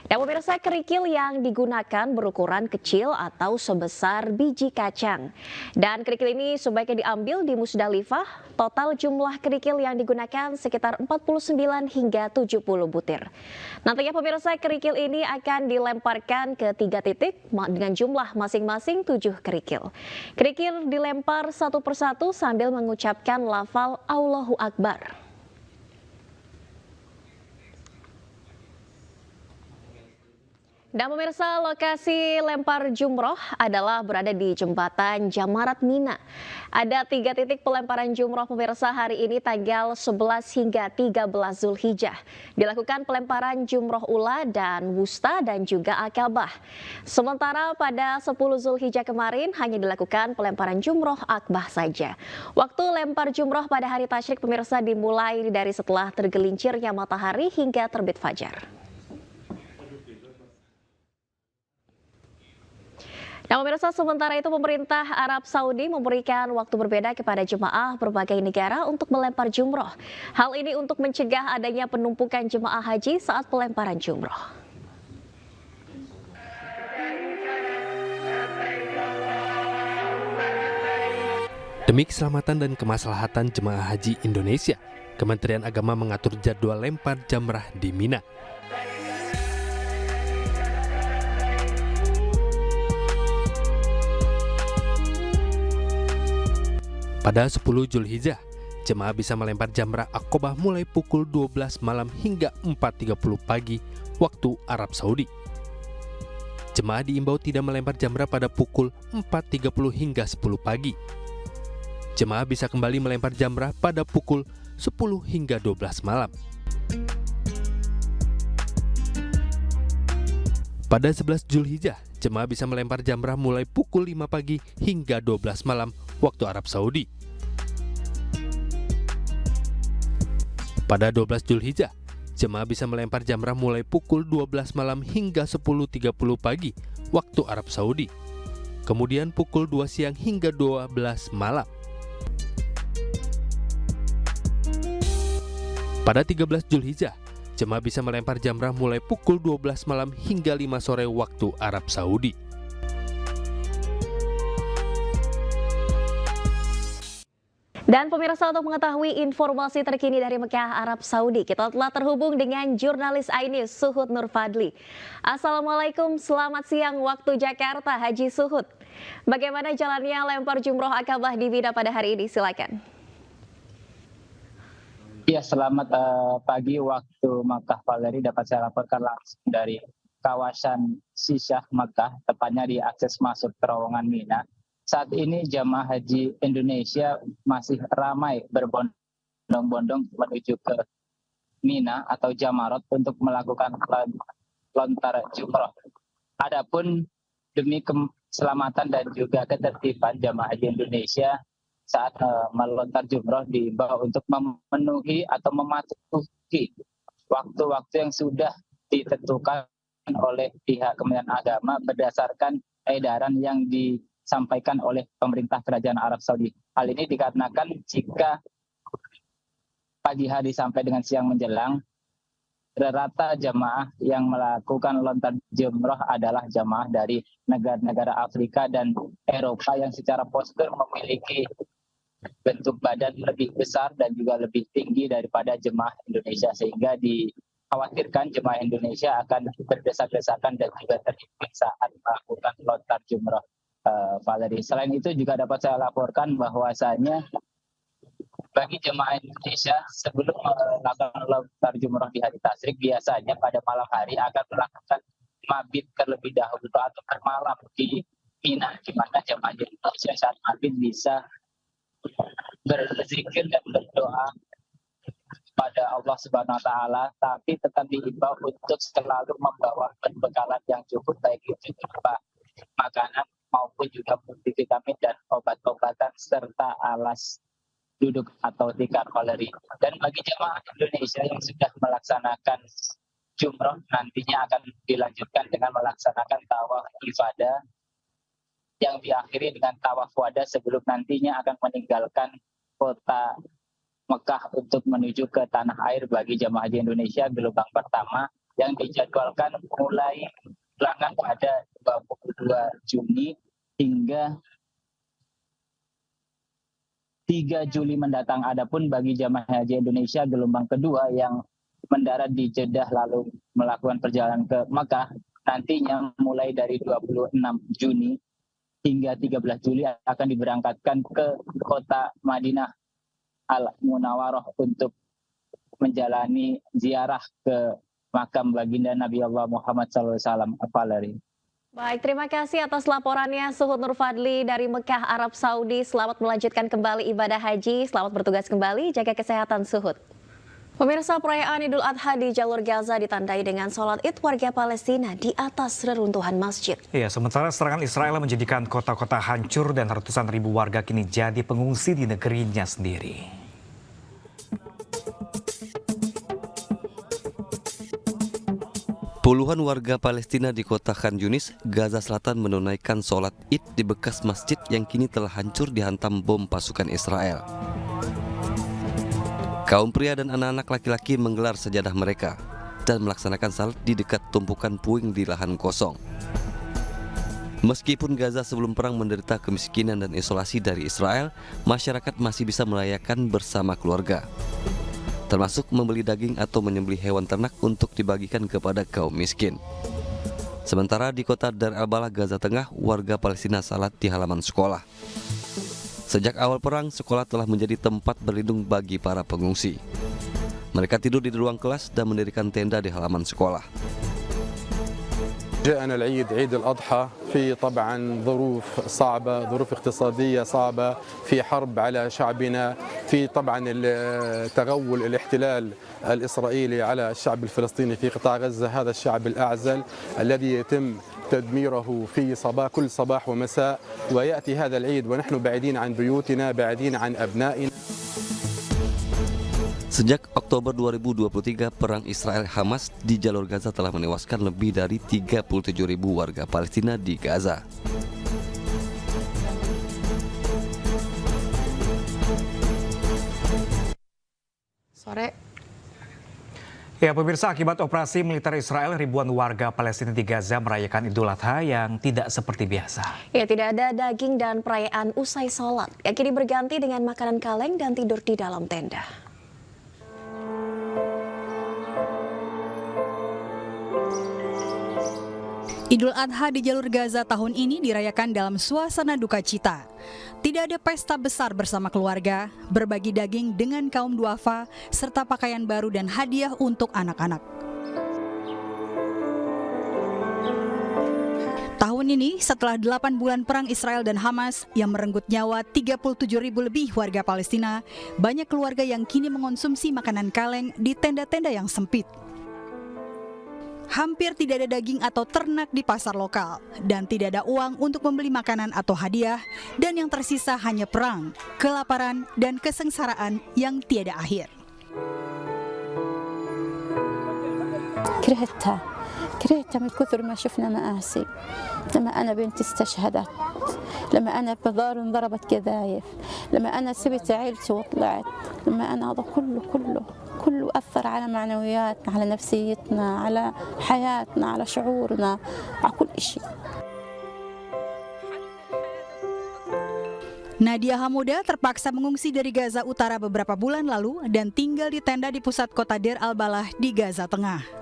Dan pemirsa, kerikil yang digunakan berukuran kecil atau sebesar biji kacang. Dan kerikil ini sebaiknya diambil di Musdalifah. Total jumlah kerikil yang digunakan sekitar 49 hingga 70 butir. Nantinya pemirsa, kerikil ini akan dilemparkan ke 3 titik dengan jumlah masing-masing 7 kerikil. Kerikil dilempar satu persatu sambil mengucapkan lafal Allahu Akbar. Dan pemirsa, lokasi lempar jumroh adalah berada di jembatan Jamarat Mina. Ada 3 titik pelemparan jumroh pemirsa hari ini tanggal 11 hingga 13 Zulhijjah. Dilakukan pelemparan jumroh ula dan wusta dan juga akabah. Sementara pada 10 Zulhijjah kemarin hanya dilakukan pelemparan jumroh akbah saja. Waktu lempar jumroh pada hari tasyrik pemirsa dimulai dari setelah tergelincirnya matahari hingga terbit fajar. Nah, pemirsa, sementara itu pemerintah Arab Saudi memberikan waktu berbeda kepada jemaah berbagai negara untuk melempar jumroh. Hal ini untuk mencegah adanya penumpukan jemaah haji saat pelemparan jumroh. Demi keselamatan dan kemaslahatan jemaah haji Indonesia, Kementerian Agama mengatur jadwal lempar jamrah di Mina. Pada 10 Zulhijjah, jemaah bisa melempar jamrah Aqobah mulai pukul 12 malam hingga 4.30 pagi waktu Arab Saudi. Jemaah diimbau tidak melempar jamrah pada pukul 4.30 hingga 10 pagi. Jemaah bisa kembali melempar jamrah pada pukul 10 hingga 12 malam. Pada 11 Zulhijjah, jemaah bisa melempar jamrah mulai pukul 5 pagi hingga 12 malam waktu Arab Saudi. Pada 12 Zulhijjah, jemaah bisa melempar jamrah mulai pukul 12 malam hingga 10.30 pagi waktu Arab Saudi. Kemudian pukul 2 siang hingga 12 malam. Pada 13 Zulhijjah, jemaah bisa melempar jamrah mulai pukul 12 malam hingga 5 sore waktu Arab Saudi. Dan pemirsa, untuk mengetahui informasi terkini dari Mekah, Arab Saudi, kita telah terhubung dengan jurnalis iNews Suhud Nur Fadli. Assalamualaikum, selamat siang waktu Jakarta, Haji Suhud. Bagaimana jalannya lempar jumroh Aqabah di Mina pada hari ini? Silakan. Ya, selamat pagi waktu Makkah, Valeri. Dapat saya laporkan langsung dari kawasan Sisyah Makkah, tepatnya di akses masuk terowongan Mina. Saat ini jamaah haji Indonesia masih ramai berbondong-bondong menuju ke Mina atau Jamarot untuk melakukan lontar jumroh. Adapun demi keselamatan dan juga ketertiban jamaah haji Indonesia saat melontar jumroh diimbau untuk memenuhi atau mematuhi waktu-waktu yang sudah ditentukan oleh pihak Kementerian Agama berdasarkan edaran yang disampaikan oleh pemerintah Kerajaan Arab Saudi. Hal ini dikarenakan jika pagi hari sampai dengan siang menjelang, rata jamaah yang melakukan lontar jumroh adalah jamaah dari negara-negara Afrika dan Eropa yang secara postur memiliki bentuk badan lebih besar dan juga lebih tinggi daripada jemaah Indonesia, sehingga dikhawatirkan jemaah Indonesia akan berdesak-desakan dan juga terhimpit saat melakukan lontar jumroh. Valeri. Selain itu juga dapat saya laporkan bahwasanya bagi jemaah Indonesia sebelum melakukan lontar jumroh di hari tasyrik, biasanya pada malam hari akan melakukan mabit terlebih dahulu atau bermalam di Mina, di mana jemaah Indonesia saat mabit bisa berzikir dan berdoa pada Allah Subhanahu wa taala, tapi tetap diimbau untuk selalu membawa perbekalan yang cukup, baik itu berupa makanan maupun juga multivitamin dan obat-obatan serta alas duduk atau tikar, Valeri. Dan bagi jemaah Indonesia yang sudah melaksanakan jumroh, nantinya akan dilanjutkan dengan melaksanakan tawaf ifadah yang diakhiri dengan tawaf wada sebelum nantinya akan meninggalkan kota Mekah untuk menuju ke tanah air bagi jemaah haji Indonesia gelombang pertama yang dijadwalkan mulai berangkat pada 22 Juni hingga 3 Juli mendatang. Adapun bagi jemaah haji Indonesia gelombang kedua yang mendarat di Jeddah lalu melakukan perjalanan ke Mekah, nantinya mulai dari 26 Juni hingga 13 Juli akan diberangkatkan ke kota Madinah Al-Munawwarah untuk menjalani ziarah ke makam baginda Nabi Allah Muhammad SAW. Valeri. Baik, terima kasih atas laporannya Suhud Nur Fadli dari Mekah, Arab Saudi. Selamat melanjutkan kembali ibadah haji, selamat bertugas kembali, jaga kesehatan Suhud. Pemirsa, perayaan Idul Adha di jalur Gaza ditandai dengan sholat Id warga Palestina di atas reruntuhan masjid. Ya, sementara serangan Israel menjadikan kota-kota hancur dan ratusan ribu warga kini jadi pengungsi di negerinya sendiri. Puluhan warga Palestina di kota Khan Yunis, Gaza Selatan menunaikan sholat Id di bekas masjid yang kini telah hancur dihantam bom pasukan Israel. Kaum pria dan anak-anak laki-laki menggelar sajadah mereka dan melaksanakan salat di dekat tumpukan puing di lahan kosong. Meskipun Gaza sebelum perang menderita kemiskinan dan isolasi dari Israel, masyarakat masih bisa merayakan bersama keluarga, termasuk membeli daging atau menyembelih hewan ternak untuk dibagikan kepada kaum miskin. Sementara di kota Dar al-Balah, Gaza Tengah, warga Palestina salat di halaman sekolah. Sejak awal perang, sekolah telah menjadi tempat berlindung bagi para pengungsi. Mereka tidur di ruang kelas dan mendirikan tenda di halaman sekolah. جاءنا العيد عيد الأضحى في طبعا ظروف صعبة، ظروف اقتصادية صعبة، في حرب على شعبنا، في طبعا تغول الاحتلال الإسرائيلي على الشعب الفلسطيني في قطاع غزة، هذا الشعب الأعزل الذي يتم تدميره في كل صباح ومساء، ويأتي هذا العيد ونحن بعيدين عن بيوتنا، بعيدين عن أبنائنا. Sejak Oktober 2023, perang Israel-Hamas di jalur Gaza telah menewaskan lebih dari 37.000 warga Palestina di Gaza. Sore. Ya, pemirsa, akibat operasi militer Israel, ribuan warga Palestina di Gaza merayakan Idul Adha yang tidak seperti biasa. Ya, tidak ada daging dan perayaan usai sholat, yang kini berganti dengan makanan kaleng dan tidur di dalam tenda. Idul Adha di jalur Gaza tahun ini dirayakan dalam suasana duka cita. Tidak ada pesta besar bersama keluarga, berbagi daging dengan kaum duafa, serta pakaian baru dan hadiah untuk anak-anak. Tahun ini, setelah 8 bulan perang Israel dan Hamas yang merenggut nyawa 37.000 lebih warga Palestina, banyak keluarga yang kini mengonsumsi makanan kaleng di tenda-tenda yang sempit. Hampir tidak ada daging atau ternak di pasar lokal, dan tidak ada uang untuk membeli makanan atau hadiah, dan yang tersisa hanya perang, kelaparan, dan kesengsaraan yang tiada akhir. كرهتها من كثر ما شفنا مآسي. لما أنا بنتي استشهدت، لما أنا بضار انضربت قذايف، لما أنا سبت عيلتي وطلعت، لما أنا هذا كله أثر على معنوياتنا، على نفسيتنا، على حياتنا، على شعورنا، على كل شيء. Nadia Hamuda terpaksa mengungsi dari Gaza Utara beberapa bulan lalu dan tinggal di tenda di pusat kota Dar al-Balah di Gaza Tengah.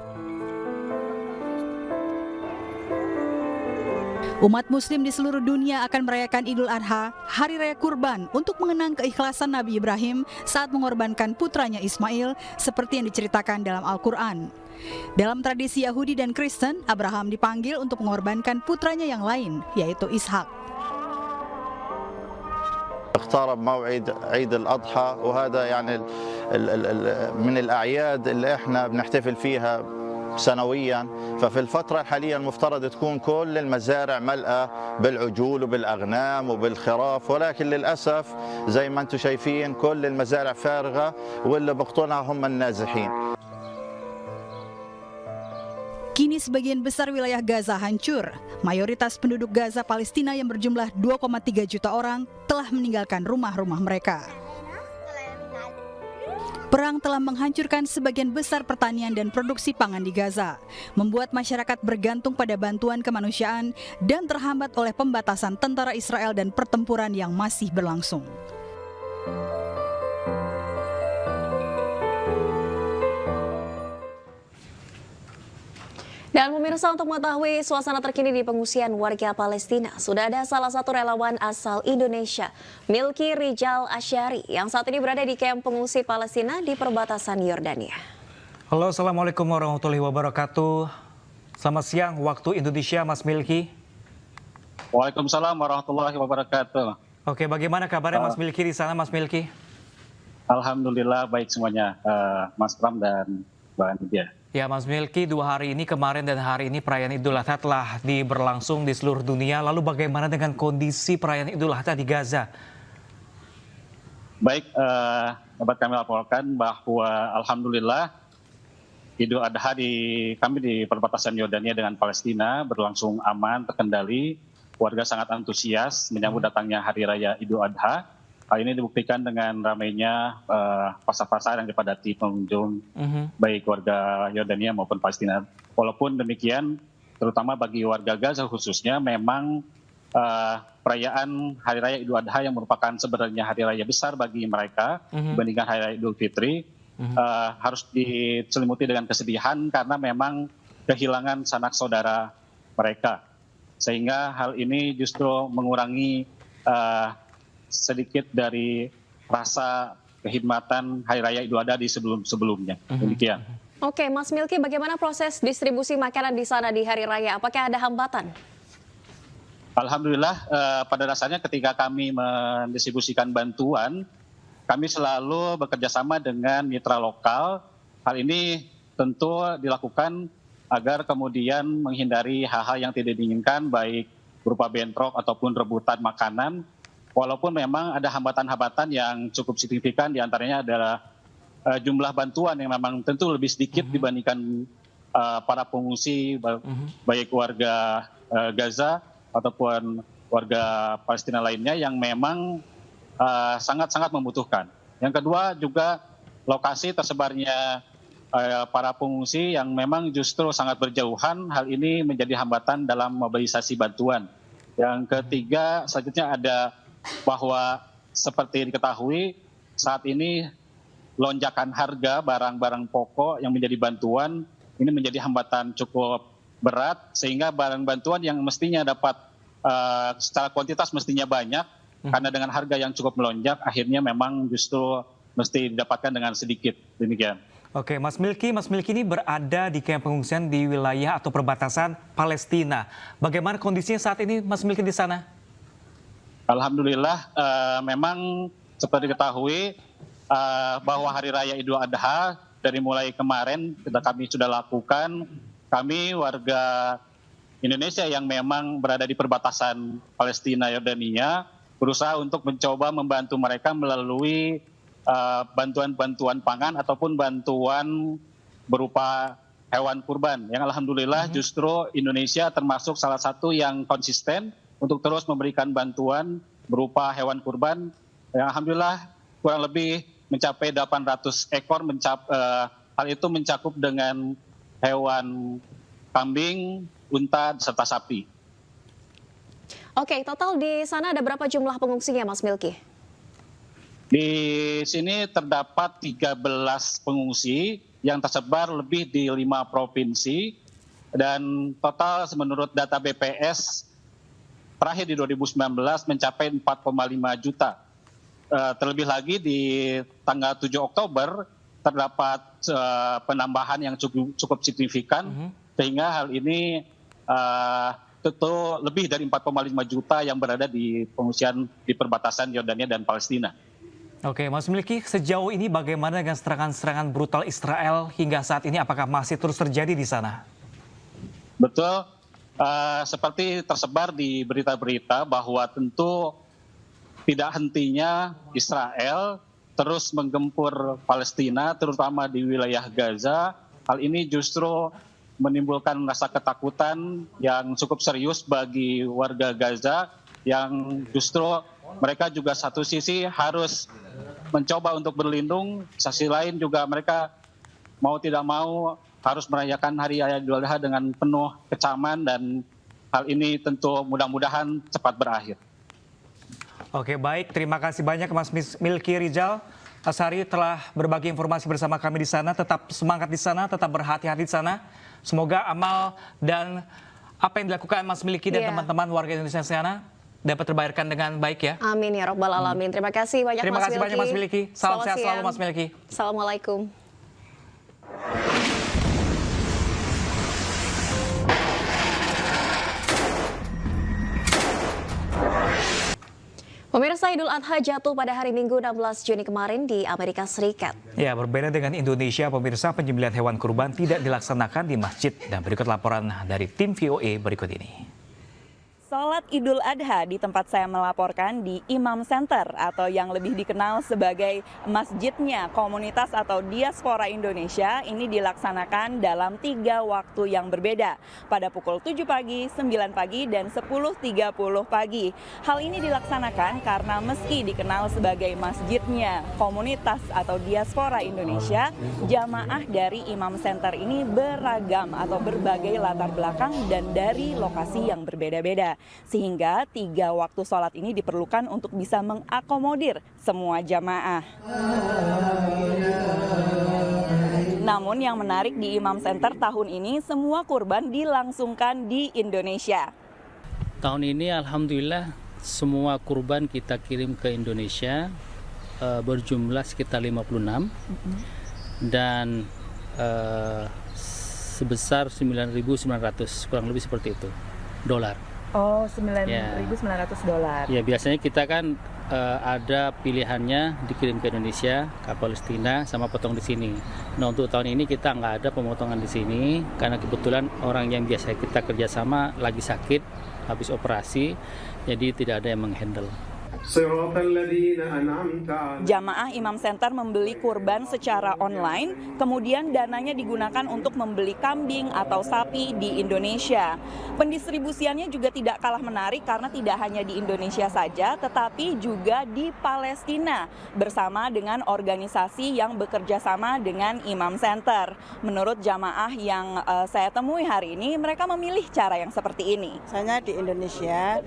Umat Muslim di seluruh dunia akan merayakan Idul Adha, Hari Raya Kurban, untuk mengenang keikhlasan Nabi Ibrahim saat mengorbankan putranya Ismail, seperti yang diceritakan dalam Al-Quran. Dalam tradisi Yahudi dan Kristen, Abraham dipanggil untuk mengorbankan putranya yang lain, yaitu Ishak. اقترب موعد عيد الأضحى وهذا يعني من الأعياد اللي احنا بنحتفل فيها سنويا، ففي الفترة الحالية المفترض تكون كل المزارع ملأة بالعجول وبالأغنام وبالخراف، ولكن للأسف زي ما انتم شايفين كل المزارع فارغة واللي بقطنها هم النازحين. Kini sebagian besar wilayah Gaza hancur. Mayoritas penduduk Gaza Palestina yang berjumlah 2,3 juta orang telah meninggalkan rumah-rumah mereka. Perang telah menghancurkan sebagian besar pertanian dan produksi pangan di Gaza, membuat masyarakat bergantung pada bantuan kemanusiaan dan terhambat oleh pembatasan tentara Israel dan pertempuran yang masih berlangsung. Dan pemirsa, untuk mengetahui suasana terkini di pengungsian warga Palestina, sudah ada salah satu relawan asal Indonesia, Milky Rijal Asyari, yang saat ini berada di kamp pengungsi Palestina di perbatasan Yordania. Halo, Assalamualaikum warahmatullahi wabarakatuh. Selamat siang waktu Indonesia, Mas Milky. Waalaikumsalam warahmatullahi wabarakatuh. Oke, bagaimana kabarnya Mas Milky di sana, Mas Milky? Alhamdulillah baik semuanya, Mas Pram dan Mbak Nadia. Ya, Mas Milky, 2 hari ini, kemarin dan hari ini perayaan Idul Adha telah berlangsung di seluruh dunia. Lalu bagaimana dengan kondisi perayaan Idul Adha di Gaza? Baik, dapat kami laporkan bahwa alhamdulillah Idul Adha kami di perbatasan Yordania dengan Palestina berlangsung aman, terkendali. Warga sangat antusias menyambut datangnya Hari Raya Idul Adha. Hal ini dibuktikan dengan ramainya pasar-pasar yang dipadati pengunjung, baik warga Yordania maupun Palestina. Walaupun demikian, terutama bagi warga Gaza khususnya, memang perayaan Hari Raya Idul Adha yang merupakan sebenarnya hari raya besar bagi mereka dibandingkan Hari Raya Idul Fitri, harus diselimuti dengan kesedihan karena memang kehilangan sanak saudara mereka. Sehingga hal ini justru mengurangi sedikit dari rasa kehikmatan Hari Raya Idul Adha di sebelum-sebelumnya. Demikian. Oke, Mas Milky, bagaimana proses distribusi makanan di sana di Hari Raya? Apakah ada hambatan? Alhamdulillah, pada dasarnya ketika kami mendistribusikan bantuan, kami selalu bekerjasama dengan mitra lokal. Hal ini tentu dilakukan agar kemudian menghindari hal-hal yang tidak diinginkan, baik berupa bentrok ataupun rebutan makanan. Walaupun memang ada hambatan-hambatan yang cukup signifikan, diantaranya adalah jumlah bantuan yang memang tentu lebih sedikit dibandingkan para pengungsi, baik warga Gaza ataupun warga Palestina lainnya yang memang sangat-sangat membutuhkan. Yang kedua juga lokasi tersebarnya para pengungsi yang memang justru sangat berjauhan, hal ini menjadi hambatan dalam mobilisasi bantuan. Yang ketiga selanjutnya ada bahwa seperti diketahui saat ini lonjakan harga barang-barang pokok yang menjadi bantuan ini menjadi hambatan cukup berat, sehingga barang bantuan yang mestinya dapat secara kuantitas mestinya banyak, karena dengan harga yang cukup melonjak akhirnya memang justru mesti didapatkan dengan sedikit. Demikian. Oke, Mas Milky ini berada di kamp pengungsian di wilayah atau perbatasan Palestina. Bagaimana kondisinya saat ini, Mas Milky, di sana? Alhamdulillah, memang seperti diketahui bahwa Hari Raya Idul Adha dari mulai kemarin kami sudah lakukan, kami warga Indonesia yang memang berada di perbatasan Palestina Yordania berusaha untuk mencoba membantu mereka melalui bantuan-bantuan pangan ataupun bantuan berupa hewan kurban. Yang alhamdulillah justru Indonesia termasuk salah satu yang konsisten untuk terus memberikan bantuan berupa hewan kurban. Yang alhamdulillah kurang lebih mencapai 800 ekor, hal itu mencakup dengan hewan kambing, unta, serta sapi. Oke, total di sana ada berapa jumlah pengungsinya, Mas Milky? Di sini terdapat 13 pengungsi yang tersebar lebih di 5 provinsi, dan total menurut data BPS terakhir di 2019 mencapai 4,5 juta. Terlebih lagi di tanggal 7 Oktober terdapat penambahan yang cukup signifikan, sehingga hal ini tentu lebih dari 4,5 juta yang berada di pengungsian di perbatasan Yordania dan Palestina. Oke, Mas Milky, sejauh ini bagaimana dengan serangan-serangan brutal Israel hingga saat ini? Apakah masih terus terjadi di sana? Betul, seperti tersebar di berita-berita bahwa tentu tidak hentinya Israel terus menggempur Palestina, terutama di wilayah Gaza. Hal ini justru menimbulkan rasa ketakutan yang cukup serius bagi warga Gaza, yang justru mereka juga satu sisi harus mencoba untuk berlindung, sisi lain juga mereka mau tidak mau harus merayakan Hari Raya Idul Adha dengan penuh kecaman, dan hal ini tentu mudah-mudahan cepat berakhir. Oke, baik. Terima kasih banyak Mas Milky Rizal Asari telah berbagi informasi bersama kami di sana. Tetap semangat di sana, tetap berhati-hati di sana. Semoga amal dan apa yang dilakukan Mas Milky dan teman-teman warga Indonesia di sana dapat terbayarkan dengan baik ya. Amin ya Rabbal Alamin. Terima kasih banyak Terima kasih banyak Mas Milky. Salam sehat selalu Mas Milky. Assalamualaikum. Pemirsa, Idul Adha jatuh pada hari Minggu 16 Juni kemarin di Amerika Serikat. Ya, berbeda dengan Indonesia, pemirsa, penyembelihan hewan kurban tidak dilaksanakan di masjid. Dan berikut laporan dari tim VOA berikut ini. Salat Idul Adha di tempat saya melaporkan di Imam Center atau yang lebih dikenal sebagai masjidnya komunitas atau diaspora Indonesia ini dilaksanakan dalam 3 waktu yang berbeda pada pukul 7 pagi, 9 pagi, dan 10.30 pagi. Hal ini dilaksanakan karena meski dikenal sebagai masjidnya komunitas atau diaspora Indonesia, jamaah dari Imam Center ini beragam atau berbagai latar belakang dan dari lokasi yang berbeda-beda. Sehingga 3 waktu sholat ini diperlukan untuk bisa mengakomodir semua jamaah. Namun yang menarik di Imam Center tahun ini semua kurban dilangsungkan di Indonesia. Tahun ini alhamdulillah semua kurban kita kirim ke Indonesia berjumlah sekitar 56 dan sebesar 9.900 kurang lebih seperti itu dolar. Oh, 9.900 dolar. Ya, biasanya kita kan ada pilihannya dikirim ke Indonesia, ke Palestina, sama potong di sini. Nah, untuk tahun ini kita nggak ada pemotongan di sini karena kebetulan orang yang biasa kita kerjasama lagi sakit, habis operasi, jadi tidak ada yang menghandle. Jamaah Imam Center membeli kurban secara online, kemudian dananya digunakan untuk membeli kambing atau sapi di Indonesia. Pendistribusiannya juga tidak kalah menarik karena tidak hanya di Indonesia saja, tetapi juga di Palestina bersama dengan organisasi yang bekerja sama dengan Imam Center. Menurut jamaah yang saya temui hari ini, mereka memilih cara yang seperti ini. Saya di Indonesia,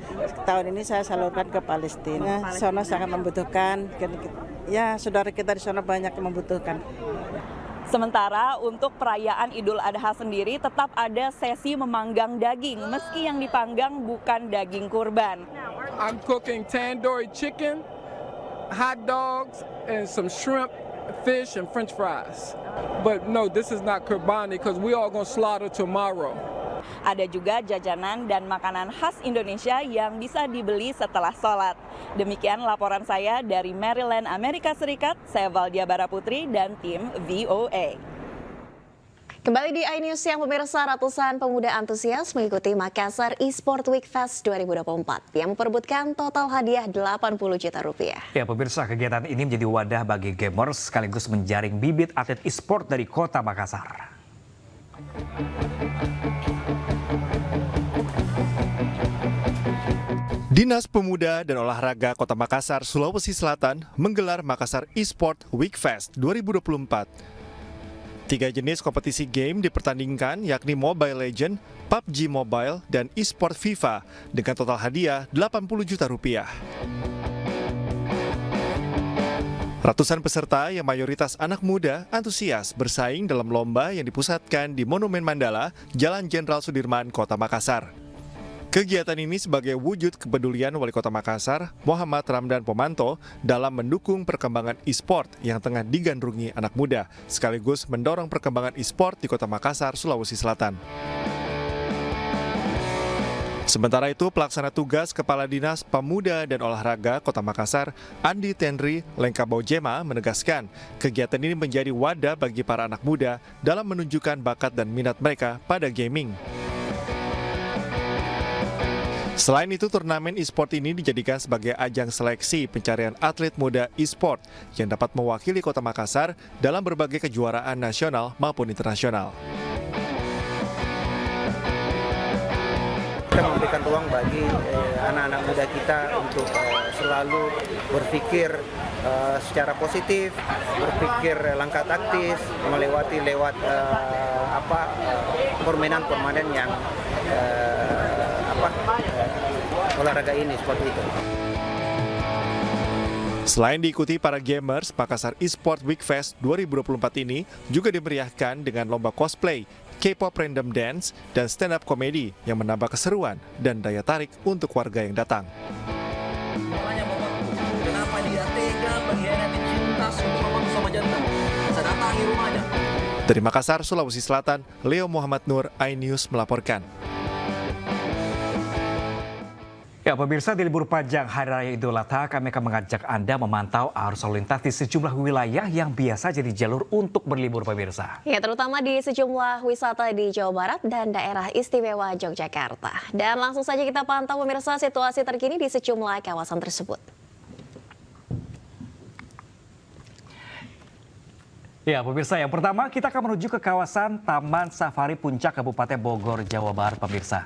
tahun ini saya salurkan ke Palestina. Sana sangat membutuhkan, ya saudara kita di sana banyak yang membutuhkan. Sementara untuk perayaan Idul Adha sendiri tetap ada sesi memanggang daging, meski yang dipanggang bukan daging kurban. I'm cooking tandoori chicken, hot dogs, and some shrimp, fish, and French fries. But no, this is not kurbani because we all gonna slaughter tomorrow. Ada juga jajanan dan makanan khas Indonesia yang bisa dibeli setelah sholat. Demikian laporan saya dari Maryland, Amerika Serikat. Saya Valdia Baraputri dan tim VOA. Kembali di iNews yang pemirsa, ratusan pemuda antusias mengikuti Makassar eSport Week Fest 2024 yang memperebutkan total hadiah 80 juta rupiah. Ya pemirsa, kegiatan ini menjadi wadah bagi gamers sekaligus menjaring bibit atlet eSport dari kota Makassar. Dinas Pemuda dan Olahraga Kota Makassar, Sulawesi Selatan menggelar Makassar eSport Week Fest 2024. 3 jenis kompetisi game dipertandingkan yakni Mobile Legends, PUBG Mobile, dan eSport FIFA dengan total hadiah 80 juta rupiah. Ratusan peserta yang mayoritas anak muda antusias bersaing dalam lomba yang dipusatkan di Monumen Mandala, Jalan Jenderal Sudirman, Kota Makassar. Kegiatan ini sebagai wujud kepedulian Wali Kota Makassar, Muhammad Ramdan Pomanto, dalam mendukung perkembangan e-sport yang tengah digandrungi anak muda, sekaligus mendorong perkembangan e-sport di Kota Makassar, Sulawesi Selatan. Sementara itu, pelaksana tugas Kepala Dinas Pemuda dan Olahraga Kota Makassar, Andi Tenri Lengkabojema, menegaskan kegiatan ini menjadi wadah bagi para anak muda dalam menunjukkan bakat dan minat mereka pada gaming. Selain itu, turnamen e-sport ini dijadikan sebagai ajang seleksi pencarian atlet muda e-sport yang dapat mewakili Kota Makassar dalam berbagai kejuaraan nasional maupun internasional. Kita memberikan ruang bagi anak-anak muda kita untuk selalu berpikir secara positif, berpikir langkah taktis, melewati permainan yang olahraga ini seperti itu. Selain diikuti para gamers, Makassar eSport Week Fest 2024 ini juga dimeriahkan dengan lomba cosplay, K-pop random dance, dan stand-up comedy yang menambah keseruan dan daya tarik untuk warga yang datang. Dari Makassar, Sulawesi Selatan, Leo Muhammad Nur, iNews melaporkan. Ya, pemirsa, di libur panjang Hari Raya Idul Adha, kami akan mengajak Anda memantau arus lalu lintas di sejumlah wilayah yang biasa jadi jalur untuk berlibur, pemirsa. Ya, terutama di sejumlah wisata di Jawa Barat dan daerah istimewa Yogyakarta. Dan langsung saja kita pantau, pemirsa, situasi terkini di sejumlah kawasan tersebut. Ya, pemirsa, yang pertama kita akan menuju ke kawasan Taman Safari Puncak Kabupaten Bogor, Jawa Barat, pemirsa.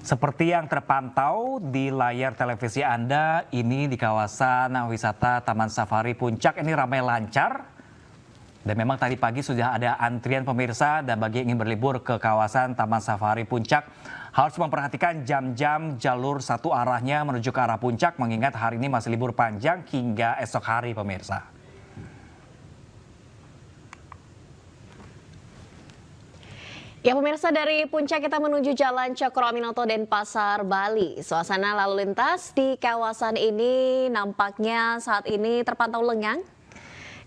Seperti yang terpantau di layar televisi Anda, ini di kawasan wisata Taman Safari Puncak ini ramai lancar. Dan memang tadi pagi sudah ada antrian, pemirsa, dan bagi yang ingin berlibur ke kawasan Taman Safari Puncak harus memperhatikan jam-jam jalur satu arahnya menuju ke arah puncak, mengingat hari ini masih libur panjang hingga esok hari, pemirsa. Ya, pemirsa, dari puncak kita menuju Jalan Cokro Aminoto Denpasar, Bali. Suasana lalu lintas di kawasan ini nampaknya saat ini terpantau lengang,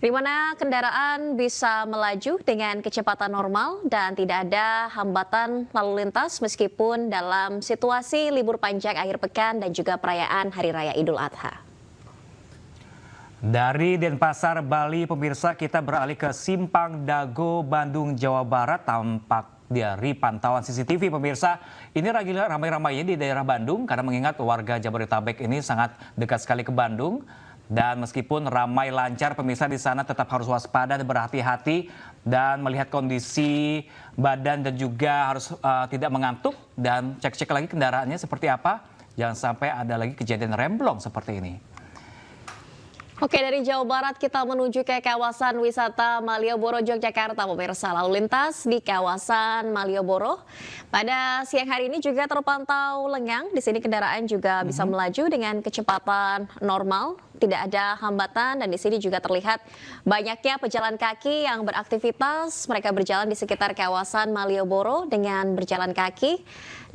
di mana kendaraan bisa melaju dengan kecepatan normal dan tidak ada hambatan lalu lintas meskipun dalam situasi libur panjang akhir pekan dan juga perayaan Hari Raya Idul Adha. Dari Denpasar, Bali, pemirsa, kita beralih ke Simpang Dago, Bandung, Jawa Barat. Tampak dari pantauan CCTV, pemirsa, ini lagi ramai-ramainya di daerah Bandung karena mengingat warga Jabodetabek ini sangat dekat sekali ke Bandung. Dan meskipun ramai lancar, pemirsa, di sana tetap harus waspada dan berhati-hati dan melihat kondisi badan dan juga harus tidak mengantuk dan cek-cek lagi kendaraannya seperti apa. Jangan sampai ada lagi kejadian remblong seperti ini. Oke, dari Jawa Barat kita menuju ke kawasan wisata Malioboro, Yogyakarta, pemirsa. Lalu lintas di kawasan Malioboro pada siang hari ini juga terpantau lengang. Di sini kendaraan juga bisa melaju dengan kecepatan normal, tidak ada hambatan, dan di sini juga terlihat banyaknya pejalan kaki yang beraktivitas. Mereka berjalan di sekitar kawasan Malioboro dengan berjalan kaki.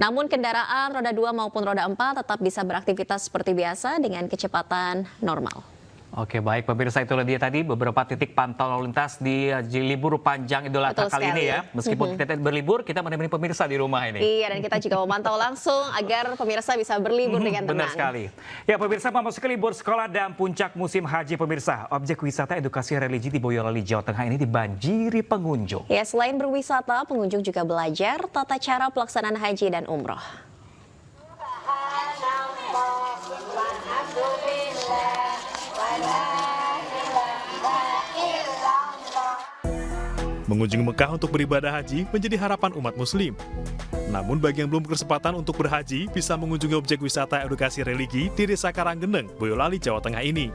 Namun kendaraan roda 2 maupun roda 4 tetap bisa beraktivitas seperti biasa dengan kecepatan normal. Oke, baik, pemirsa, itulah dia tadi beberapa titik pantau lalu lintas di libur panjang Idul Adha kali ini ya. Meskipun kita berlibur, kita menemani pemirsa di rumah ini. Iya, dan kita juga memantau langsung agar pemirsa bisa berlibur dengan tenang. Benar sekali. Ya, pemirsa, memasuki libur sekolah dan puncak musim haji, pemirsa. Objek wisata edukasi religi di Boyolali, Jawa Tengah ini dibanjiri pengunjung. Ya, selain berwisata, pengunjung juga belajar tata cara pelaksanaan haji dan umroh. Mengunjungi Mekah untuk beribadah haji menjadi harapan umat muslim. Namun bagi yang belum berkesempatan untuk berhaji, bisa mengunjungi objek wisata edukasi religi di Desa Karanggeneng, Boyolali, Jawa Tengah ini.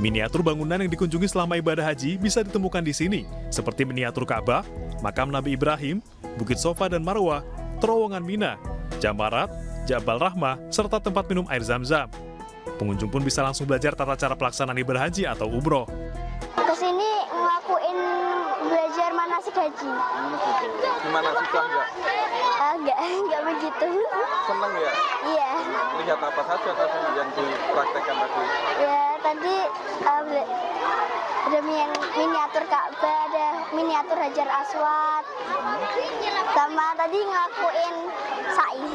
Miniatur bangunan yang dikunjungi selama ibadah haji bisa ditemukan di sini, seperti miniatur Ka'bah, makam Nabi Ibrahim, Bukit Sofa dan Marwah, terowongan Mina, Jamarat, Jabal Rahmah, serta tempat minum air Zam-Zam. Pengunjung pun bisa langsung belajar tata cara pelaksanaan ibadah haji atau umroh. Kesini ngelakuin belajar manasik haji. Gimana, susah nggak? Enggak begitu. Seneng ya? Iya. Lihat apa saja tadi yang dipraktekkan tadi? Ya, tadi ada miniatur Ka'bah, ada miniatur Hajar Aswad, sama tadi ngelakuin sa'i.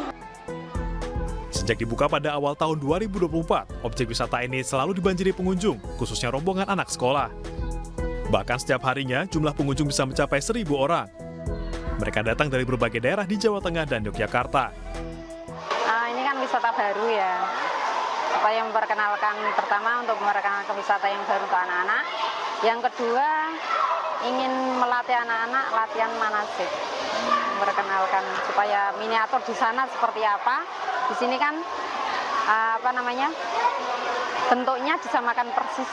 Sejak dibuka pada awal tahun 2024, objek wisata ini selalu dibanjiri pengunjung, khususnya rombongan anak sekolah. Bahkan setiap harinya jumlah pengunjung bisa mencapai 1.000 orang. Mereka datang dari berbagai daerah di Jawa Tengah dan Yogyakarta. Ini kan wisata baru ya, supaya memperkenalkan, pertama untuk memperkenalkan wisata yang baru untuk anak-anak. Yang kedua, ingin melatih anak-anak latihan manasik, memperkenalkan supaya miniatur di sana seperti apa. Di sini kan bentuknya disamakan persis.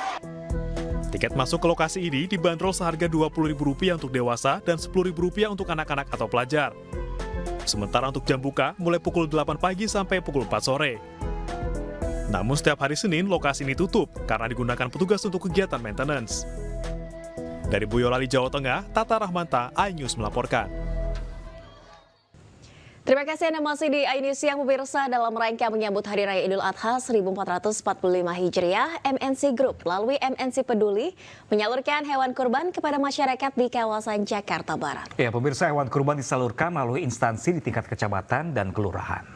Tiket masuk ke lokasi ini dibanderol seharga Rp20.000 untuk dewasa dan Rp10.000 untuk anak-anak atau pelajar. Sementara untuk jam buka mulai pukul 8 pagi sampai pukul 4 sore. Namun setiap hari Senin lokasi ini tutup karena digunakan petugas untuk kegiatan maintenance. Dari Boyolali, Jawa Tengah, Tata Rahmanta, iNews melaporkan. Terima kasih Anda masih di iNews Siang, pemirsa. Dalam rangka menyambut Hari Raya Idul Adha 1445 Hijriah, MNC Group melalui MNC Peduli menyalurkan hewan kurban kepada masyarakat di kawasan Jakarta Barat. Ya, pemirsa, hewan kurban disalurkan melalui instansi di tingkat kecamatan dan kelurahan.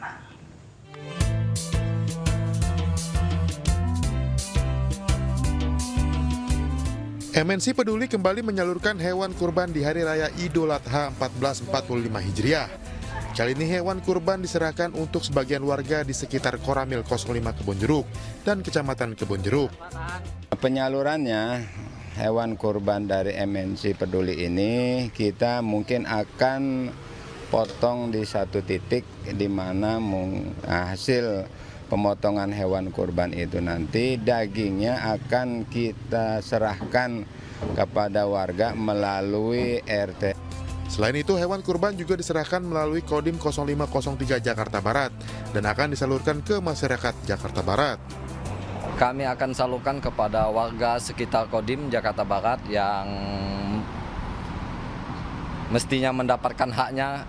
MNC Peduli kembali menyalurkan hewan kurban di Hari Raya Idul Adha 1445 Hijriah. Kali ini hewan kurban diserahkan untuk sebagian warga di sekitar Koramil 05 Kebonjeruk dan Kecamatan Kebonjeruk. Penyalurannya hewan kurban dari MNC Peduli ini kita mungkin akan potong di satu titik di mana hasil pemotongan hewan kurban itu nanti dagingnya akan kita serahkan kepada warga melalui RT. Selain itu, hewan kurban juga diserahkan melalui Kodim 0503 Jakarta Barat dan akan disalurkan ke masyarakat Jakarta Barat. Kami akan salurkan kepada warga sekitar Kodim Jakarta Barat yang mestinya mendapatkan haknya,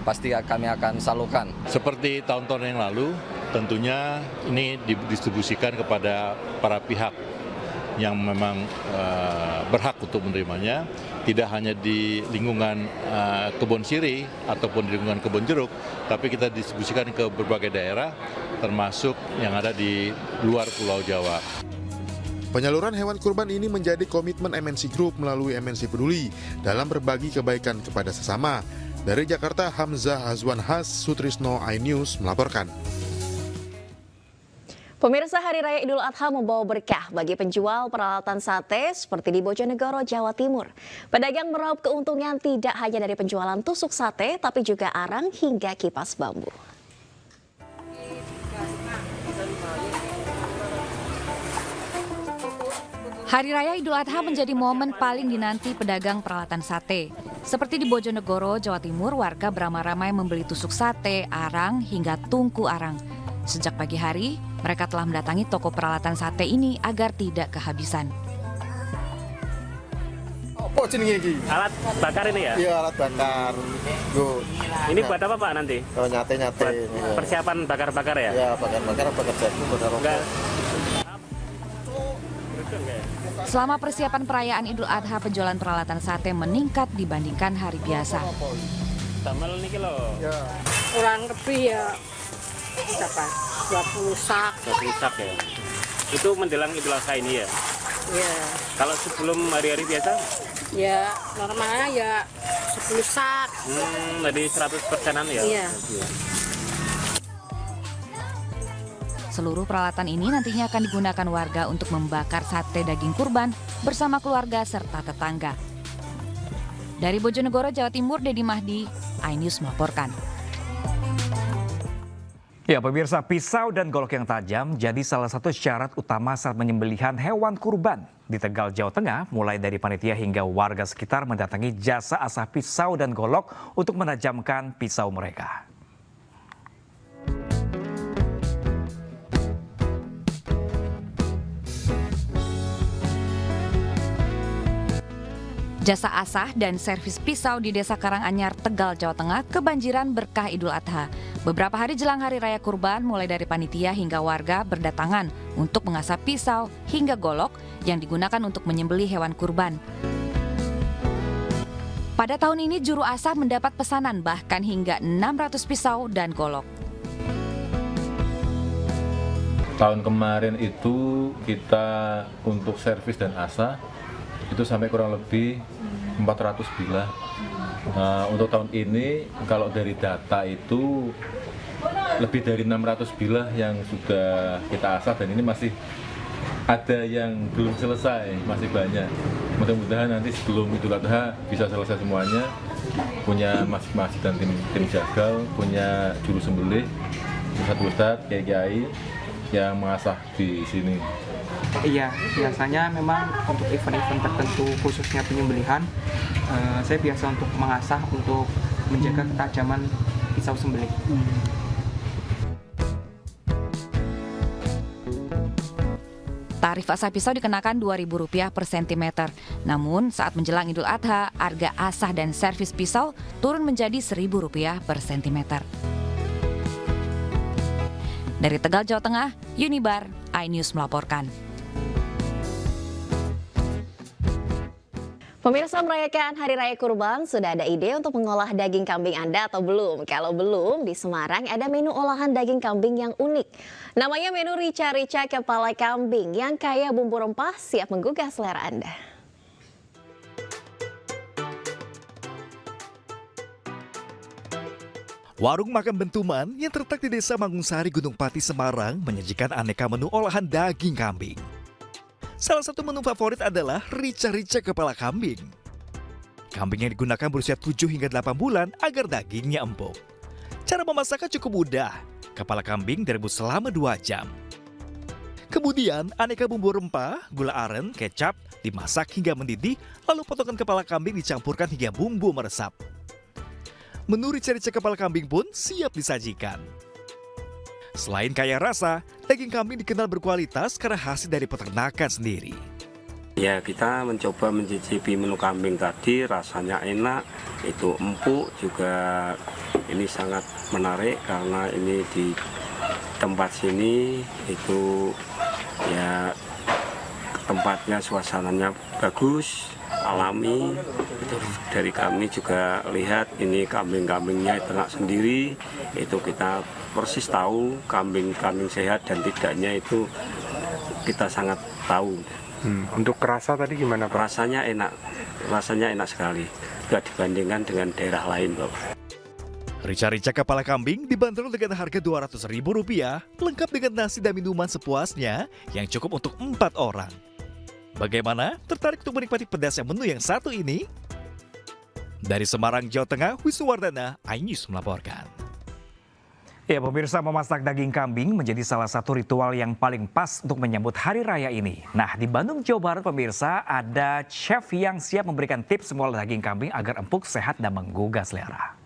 pasti kami akan salurkan. Seperti tahun-tahun yang lalu, tentunya ini didistribusikan kepada para pihak yang memang berhak untuk menerimanya, tidak hanya di lingkungan Kebon Siri ataupun di lingkungan Kebon Jeruk, tapi kita distribusikan ke berbagai daerah, termasuk yang ada di luar Pulau Jawa. Penyaluran hewan kurban ini menjadi komitmen MNC Group melalui MNC Peduli dalam berbagi kebaikan kepada sesama. Dari Jakarta, Hamzah Azwan Has, Sutrisno, iNews melaporkan. Pemirsa, Hari Raya Idul Adha membawa berkah bagi penjual peralatan sate seperti di Bojonegoro, Jawa Timur. Pedagang meraup keuntungan tidak hanya dari penjualan tusuk sate, tapi juga arang hingga kipas bambu. Hari Raya Idul Adha menjadi momen paling dinanti pedagang peralatan sate. Seperti di Bojonegoro, Jawa Timur, warga beramai-ramai membeli tusuk sate, arang, hingga tungku arang. Sejak pagi hari, mereka telah mendatangi toko peralatan sate ini agar tidak kehabisan. Apa jenenge iki? Alat bakar ini ya? Iya, alat bakar. Ini buat apa Pak nanti? Oh, nyate-nyate. Persiapan bakar-bakar ya? Iya, bakar-bakar bakar jagung, bakar rokok. Selama persiapan perayaan Idul Adha, penjualan peralatan sate meningkat dibandingkan hari biasa. Damel niki lho. Ya. Kurang lebih ya berapa? 20 sak. 20 sak ya. Itu menjelang Idul Adha ini ya? Iya. Kalau sebelum hari-hari biasa? Ya, normalnya ya 10 sak. Dari 100%-an ya? Iya. Seluruh peralatan ini nantinya akan digunakan warga untuk membakar sate daging kurban bersama keluarga serta tetangga. Dari Bojonegoro, Jawa Timur, Dedi Mahdi, iNews melaporkan. Ya, pemirsa, pisau dan golok yang tajam jadi salah satu syarat utama saat menyembelihan hewan kurban. Di Tegal, Jawa Tengah, mulai dari panitia hingga warga sekitar mendatangi jasa asah pisau dan golok untuk menajamkan pisau mereka. Jasa asah dan servis pisau di Desa Karanganyar, Tegal, Jawa Tengah kebanjiran berkah Idul Adha. Beberapa hari jelang Hari Raya Kurban, mulai dari panitia hingga warga berdatangan untuk mengasah pisau hingga golok yang digunakan untuk menyembelih hewan kurban. Pada tahun ini juru asah mendapat pesanan bahkan hingga 600 pisau dan golok. Tahun kemarin itu kita untuk servis dan asah itu sampai kurang lebih 400 bilah. Nah, untuk tahun ini kalau dari data itu lebih dari 600 bilah yang sudah kita asah dan ini masih ada yang belum selesai, masih banyak. Mudah-mudahan nanti sebelum Idul Adha bisa selesai semuanya. Punya masing-masing dan tim jagal, punya juru sembelih, ustadz, kiai yang mengasah di sini. Iya, biasanya memang untuk event-event tertentu khususnya penyembelihan, saya biasa untuk mengasah untuk menjaga ketajaman pisau sembelih. Tarif asah pisau dikenakan Rp2.000 per sentimeter. Namun saat menjelang Idul Adha, harga asah dan servis pisau turun menjadi Rp1.000 per sentimeter. Dari Tegal, Jawa Tengah, Yunibar, iNews melaporkan. Pemirsa, merayakan Hari Raya Kurban, sudah ada ide untuk mengolah daging kambing Anda atau belum? Kalau belum, di Semarang ada menu olahan daging kambing yang unik. Namanya menu rica-rica kepala kambing yang kaya bumbu rempah, siap menggugah selera Anda. Warung makan Bentuman yang terletak di Desa Mangungsari, Gunung Pati, Semarang menyajikan aneka menu olahan daging kambing. Salah satu menu favorit adalah rica-rica kepala kambing. Kambing yang digunakan berusia 7 hingga 8 bulan agar dagingnya empuk. Cara memasaknya cukup mudah. Kepala kambing direbus selama 2 jam. Kemudian aneka bumbu rempah, gula aren, kecap dimasak hingga mendidih, lalu potongan kepala kambing dicampurkan hingga bumbu meresap. Menu rica-rica kepala kambing pun siap disajikan. Selain kaya rasa, daging kambing dikenal berkualitas karena hasil dari peternakan sendiri. Ya, kita mencoba mencicipi menu kambing tadi, rasanya enak, itu empuk, juga ini sangat menarik karena ini di tempat sini itu ya tempatnya suasananya bagus, alami. Itu dari kami juga lihat ini kambing-kambingnya ternak sendiri, itu kita persis tahu kambing-kambing sehat dan tidaknya itu kita sangat tahu. Untuk rasa tadi gimana Pak? Rasanya enak sekali jika dibandingkan dengan daerah lain Bapak. Rica-rica kepala kambing dibanderol dengan harga Rp200.000, lengkap dengan nasi dan minuman sepuasnya yang cukup untuk 4 orang. Bagaimana? Tertarik untuk menikmati pedasnya menu yang satu ini? Dari Semarang, Jawa Tengah, Wisnuwardana, iNews melaporkan. Ya, pemirsa, memasak daging kambing menjadi salah satu ritual yang paling pas untuk menyambut hari raya ini. Nah, di Bandung, Jawa Barat, pemirsa, ada chef yang siap memberikan tips mengolah daging kambing agar empuk, sehat, dan menggugah selera.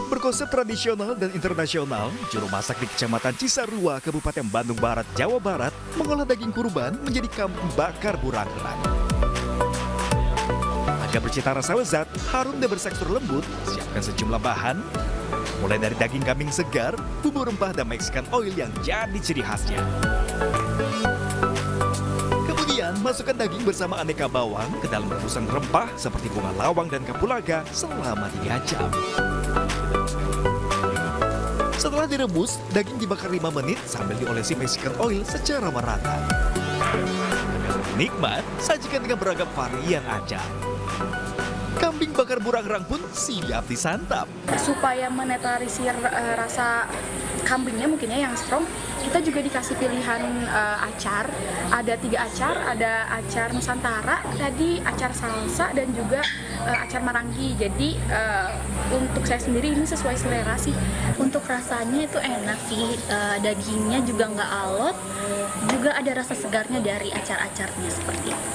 Berkonsep tradisional dan internasional, juru masak di Kecamatan Cisarua, Kabupaten Bandung Barat, Jawa Barat, mengolah daging kurban menjadi kambing bakar burang-rang. Agar bercita rasa lezat, harum dan bertekstur lembut, siapkan sejumlah bahan, mulai dari daging kambing segar, bumbu rempah, dan Mexican oil yang jadi ciri khasnya. Kemudian, masukkan daging bersama aneka bawang ke dalam rebusan rempah seperti bunga lawang dan kapulaga selama 3 jam. Setelah direbus, daging dibakar 5 menit sambil diolesi Mexican oil secara merata. Agar nikmat, sajikan dengan beragam varian acar. Kambing bakar burang-rang pun siap disantap. Supaya menetralisir rasa kambingnya mungkin ya yang strong, kita juga dikasih pilihan acar. Ada 3 acar, ada acar Nusantara, tadi acar salsa, dan juga acar Marangi. Jadi untuk saya sendiri ini sesuai selera sih. Untuk rasanya itu enak sih, dagingnya juga nggak alot, juga ada rasa segarnya dari acar-acarnya seperti itu.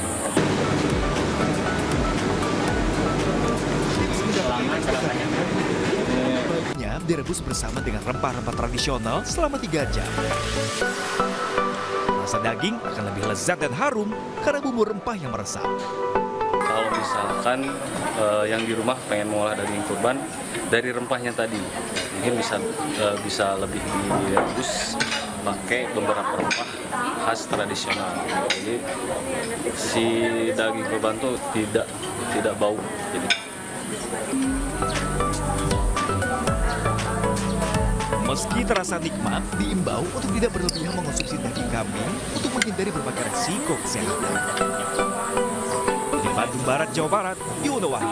Direbus bersama dengan rempah-rempah tradisional selama 3 jam. Rasa daging akan lebih lezat dan harum karena bumbu rempah yang meresap. Kalau misalkan yang di rumah pengen mengolah daging kurban dari rempahnya tadi, mungkin bisa lebih direbus pakai beberapa rempah khas tradisional. Jadi si daging kurban tuh tidak bau. Meski terasa nikmat, diimbau untuk tidak berlebihan mengonsumsi daging kambing untuk menghindari berbagai risiko kesehatan. Di Bandung Barat, Jawa Barat, Yono Wahyu.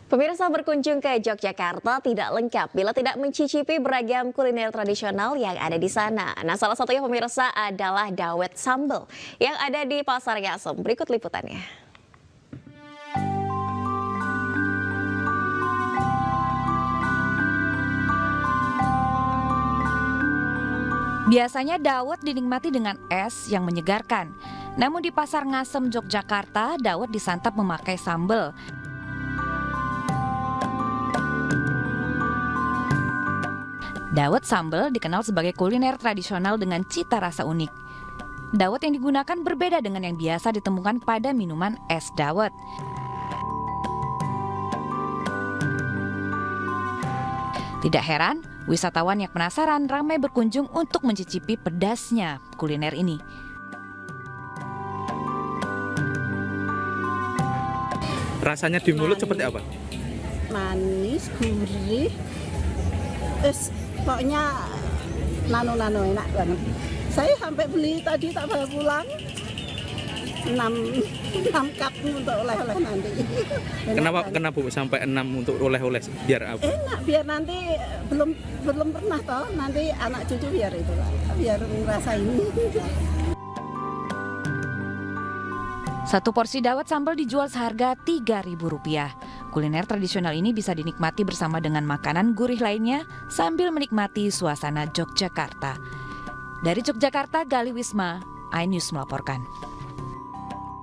Pemirsa, berkunjung ke Yogyakarta tidak lengkap bila tidak mencicipi beragam kuliner tradisional yang ada di sana. Nah, salah satunya pemirsa adalah dawet sambal yang ada di Pasar Ngasem. Berikut liputannya. Biasanya dawet dinikmati dengan es yang menyegarkan. Namun di Pasar Ngasem, Yogyakarta, dawet disantap memakai sambal. Dawet sambal dikenal sebagai kuliner tradisional dengan cita rasa unik. Dawet yang digunakan berbeda dengan yang biasa ditemukan pada minuman es dawet. Tidak heran, wisatawan yang penasaran ramai berkunjung untuk mencicipi pedasnya kuliner ini. Rasanya di mulut seperti apa? Manis, gurih, pokoknya nano enak banget. Saya sampai beli tadi tak bawa pulang 6 cup untuk oleh-oleh nanti. Kenapa Bu sampai 6 untuk oleh-oleh? Biar apa? Enak, biar nanti belum pernah toh, nanti anak cucu biar itulah, biar ngerasain. Satu porsi dawet sambal dijual seharga Rp3.000. Kuliner tradisional ini bisa dinikmati bersama dengan makanan gurih lainnya sambil menikmati suasana Yogyakarta. Dari Yogyakarta, Gali Wisma, iNews melaporkan.